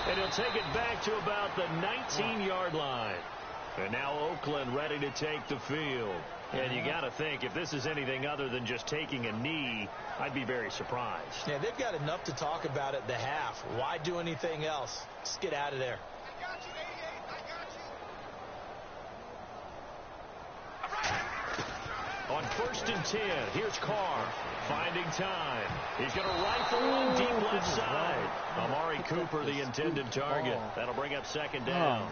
And he'll take it back to about the 19-yard line. And now Oakland ready to take the field. And you got to think, if this is anything other than just taking a knee, I'd be very surprised. Yeah, they've got enough to talk about at the half. Why do anything else? Just get out of there. On first and 10, here's Carr. Finding time. He's going to rifle one deep left side. Amari Cooper, the intended target. That'll bring up second down.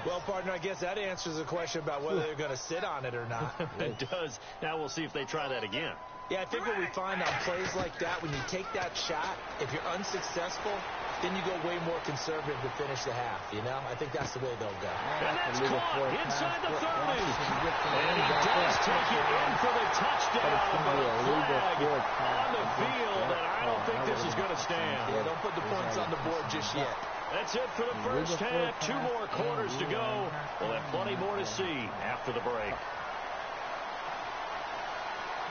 Well, partner, I guess that answers the question about whether they're going to sit on it or not. It does. Now we'll see if they try that again. Yeah, I think what we find on plays like that, when you take that shot, if you're unsuccessful, then you go way more conservative to finish the half, you know? I think that's the way they'll go. And that's caught inside the 30. And he does take it in for the touchdown. But a flag on the field, and I don't think this is going to stand. Yeah, don't put the points on the board just yet. That's it for the first half. 2 more quarters to go. We'll have plenty more to see after the break.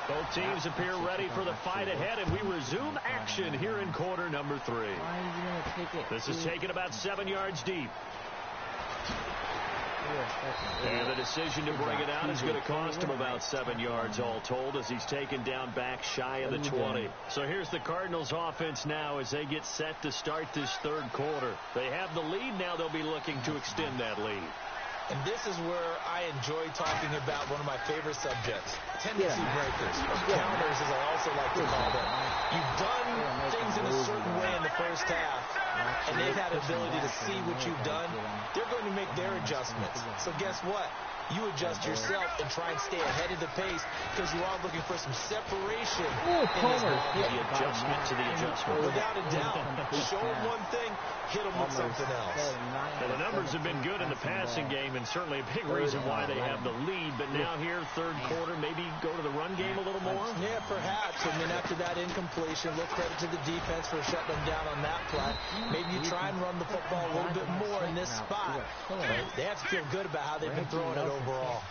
Both teams appear ready for the fight ahead, and we resume action here in quarter number 3. This is taken about 7 yards deep. And the decision to bring it out is going to cost him about 7 yards all told, as he's taken down back shy of the 20. So here's the Cardinals offense now as they get set to start this third quarter. They have the lead. Now they'll be looking to extend that lead. And this is where I enjoy talking about one of my favorite subjects, tendency breakers, or counters, as I also like to call them. You've done things in a certain way in the first half, and they've had ability to see what you've done. They're going to make their adjustments. So guess what? You adjust yourself and try and stay ahead of the pace because you are looking for some separation in this ball. The adjustment to the adjustment. Without a doubt. Show them one thing, hit them with something else. Well, the numbers have been good in the passing game, and certainly a big reason why they have the lead. But now here, third quarter, maybe go to the run game a little more? Yeah, perhaps. I mean, after that incompletion, a little credit to the defense for shutting them down on that play. Maybe you try and run the football a little bit more in this spot. They have to feel good about how they've been throwing it overall.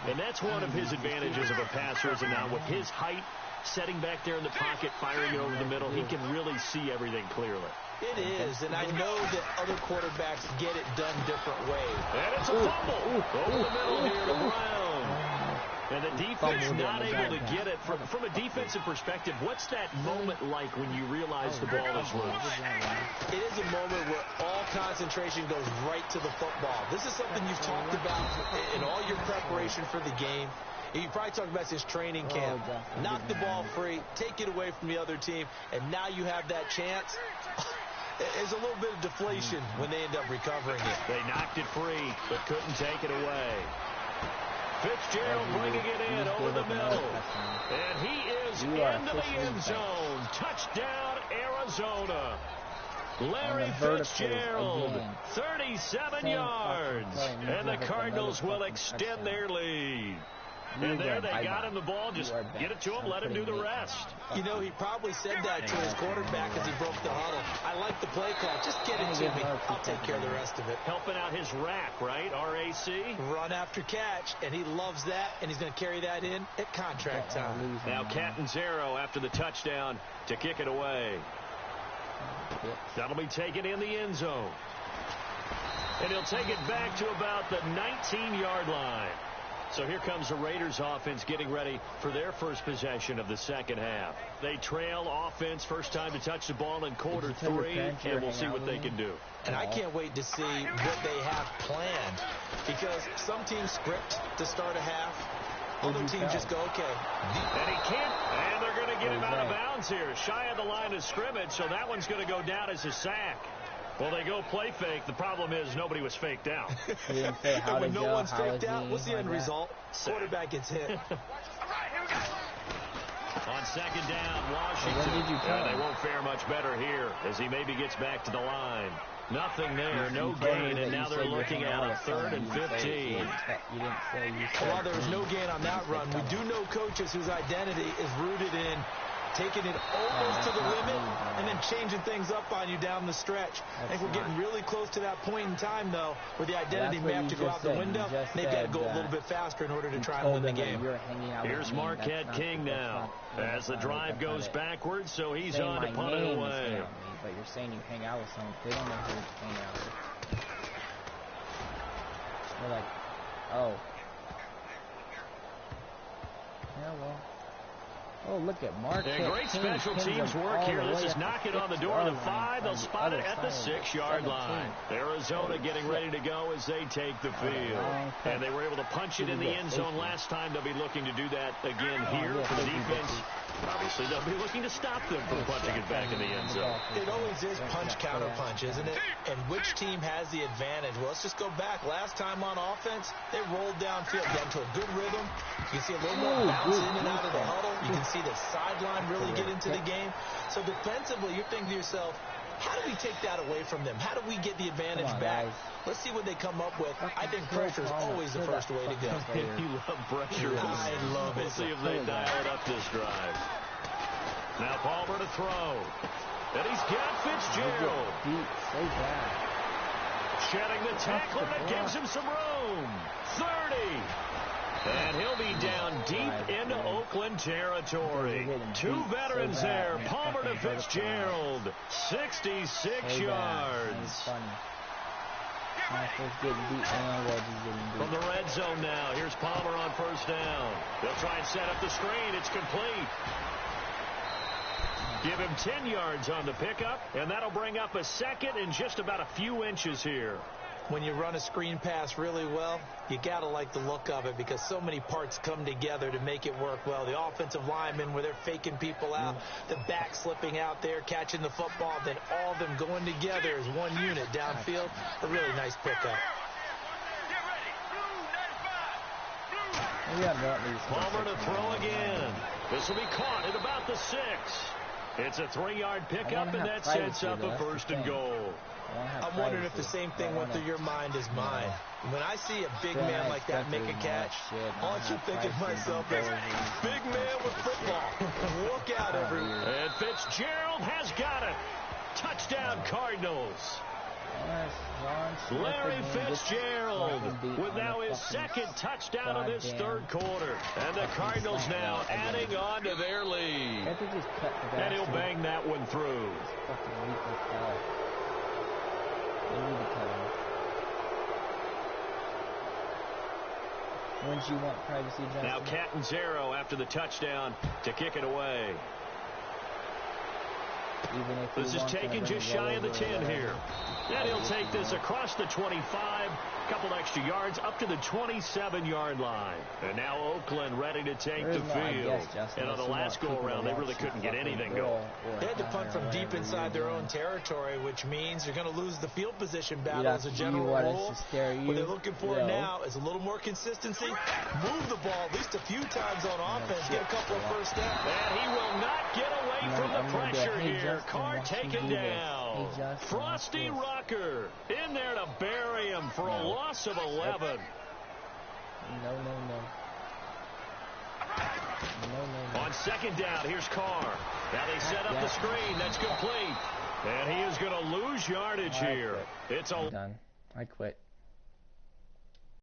And that's one of his advantages of a passer, is now with his height, setting back there in the pocket, firing it over the middle, he can really see everything clearly. It is, and I know that other quarterbacks get it done different ways. And it's a fumble over the middle here to Brown. And the defense not able to get it. From a defensive perspective, what's that moment like when you realize the ball is loose? It is a moment where all concentration goes right to the football. This is something you've talked about in all your preparation for the game. You probably talked about this training camp. Knock the ball free, take it away from the other team, and now you have that chance. There's a little bit of deflation when they end up recovering it. They knocked it free, but couldn't take it away. Fitzgerald bringing it in over the middle. And he is into the end zone. Touchdown, Arizona. Larry Fitzgerald, 37 yards. And the Cardinals will extend their lead. And there they got him the ball. Just get it to him, let him do the rest. You know, he probably said that to his quarterback as he broke the huddle. I like the play call. Just get it to me. I'll take care of the rest of it. Helping out his rack, right? R-A-C? Run after catch, and he loves that, and he's going to carry that in at contract time. Now Catanzaro after the touchdown to kick it away. That'll be taken in the end zone. And he'll take it back to about the 19-yard line. So here comes the Raiders offense getting ready for their first possession of the second half. They trail offense first time to touch the ball in quarter 3, and we'll see what they can do. And I can't wait to see what they have planned, because some teams script to start a half. Other teams just go, okay. And he can't, and they're going to get him out of bounds here. Shy of the line of scrimmage, so that one's going to go down as a sack. Well, they go play fake. The problem is nobody was faked out. And when no one's faked out, what's the end result? Quarterback gets hit. On second down, Washington. They won't fare much better here as he maybe gets back to the line. Nothing there, no gain, and now they're looking at a 3rd and 15. While there was no gain on that run, we do know coaches whose identity is rooted in taking it almost to the limit and then changing things up on you down the stretch. I think we're getting really close to that point in time, though, where the identity may have to go out the window. They've got to go a little bit faster in order to try and win the game. Here's Marquette King now as the drive goes backwards, so he's on to punt it away. But you're saying you hang out with someone. They don't know who you hang out with. They're like, oh. Yeah, well. Oh, look at Marquette. Yeah, great special teams work here. This is knocking on the door of the 5. They'll spot it at the 6-yard line. Arizona getting ready to go as they take the field. And they were able to punch it in the end zone last time. They'll be looking to do that again here for the defense. Obviously, they'll be looking to stop them from punching it back in the end zone. It always is punch-counter-punch, isn't it? And which team has the advantage? Well, let's just go back. Last time on offense, they rolled downfield, got into a good rhythm. You can see a little more bounce in and out of the huddle. You can see the sideline really get into the game. So defensively, you're thinking to yourself, how do we take that away from them? How do we get the advantage back? Let's see what they come up with. I think pressure is always the first way to go. You love pressure. I love it. We'll see if they dial it up this drive. Now Palmer to throw. And he's got Fitzgerald. Shedding the tackler that gives him some room. 30. And he'll be down deep into Oakland territory. 2 veterans there. Palmer to Fitzgerald. 66 yards. From the red zone now. Here's Palmer on first down. They'll try and set up the screen. It's complete. Give him 10 yards on the pickup, and that'll bring up a second in just about a few inches here. When you run a screen pass really well, you got to like the look of it because so many parts come together to make it work well. The offensive linemen where they're faking people out, the back slipping out there, catching the football, then all of them going together as one unit downfield. A really nice pickup. Palmer to throw again. This will be caught at about the 6. It's a 3-yard pickup, and that sets up a 1st and goal. I'm wondering if the same thing went through your mind as mine. When I see a big man like that make a catch, all I keep thinking to myself is, big man with football. Look out, everyone. And Fitzgerald has got it. Touchdown, Cardinals. Larry Fitzgerald with now his 2nd touchdown of this 3rd quarter. And the Cardinals now adding on to their lead. And he'll bang that one through. Wouldn't you want privacy, Justin? Now Catanzaro after the touchdown to kick it away. Even if This is taken just shy of the 10 here. And he'll take this across the 25, couple extra yards up to the 27-yard line. And now Oakland ready to take the field. And on the last go-around, they really couldn't get anything going. They had to punt from deep inside their own territory, which means you're going to lose the field position battle as a general rule. What they're looking for now is a little more consistency. Move the ball at least a few times on offense. Get a couple of first downs. And he will not get away from the pressure here. Carr taken down. Frosty Rocker in there to bury him for a loss of 11. No. On second down, here's Carr. Now they set up the screen. That's complete. And he is going to lose yardage here. I'm done. I quit.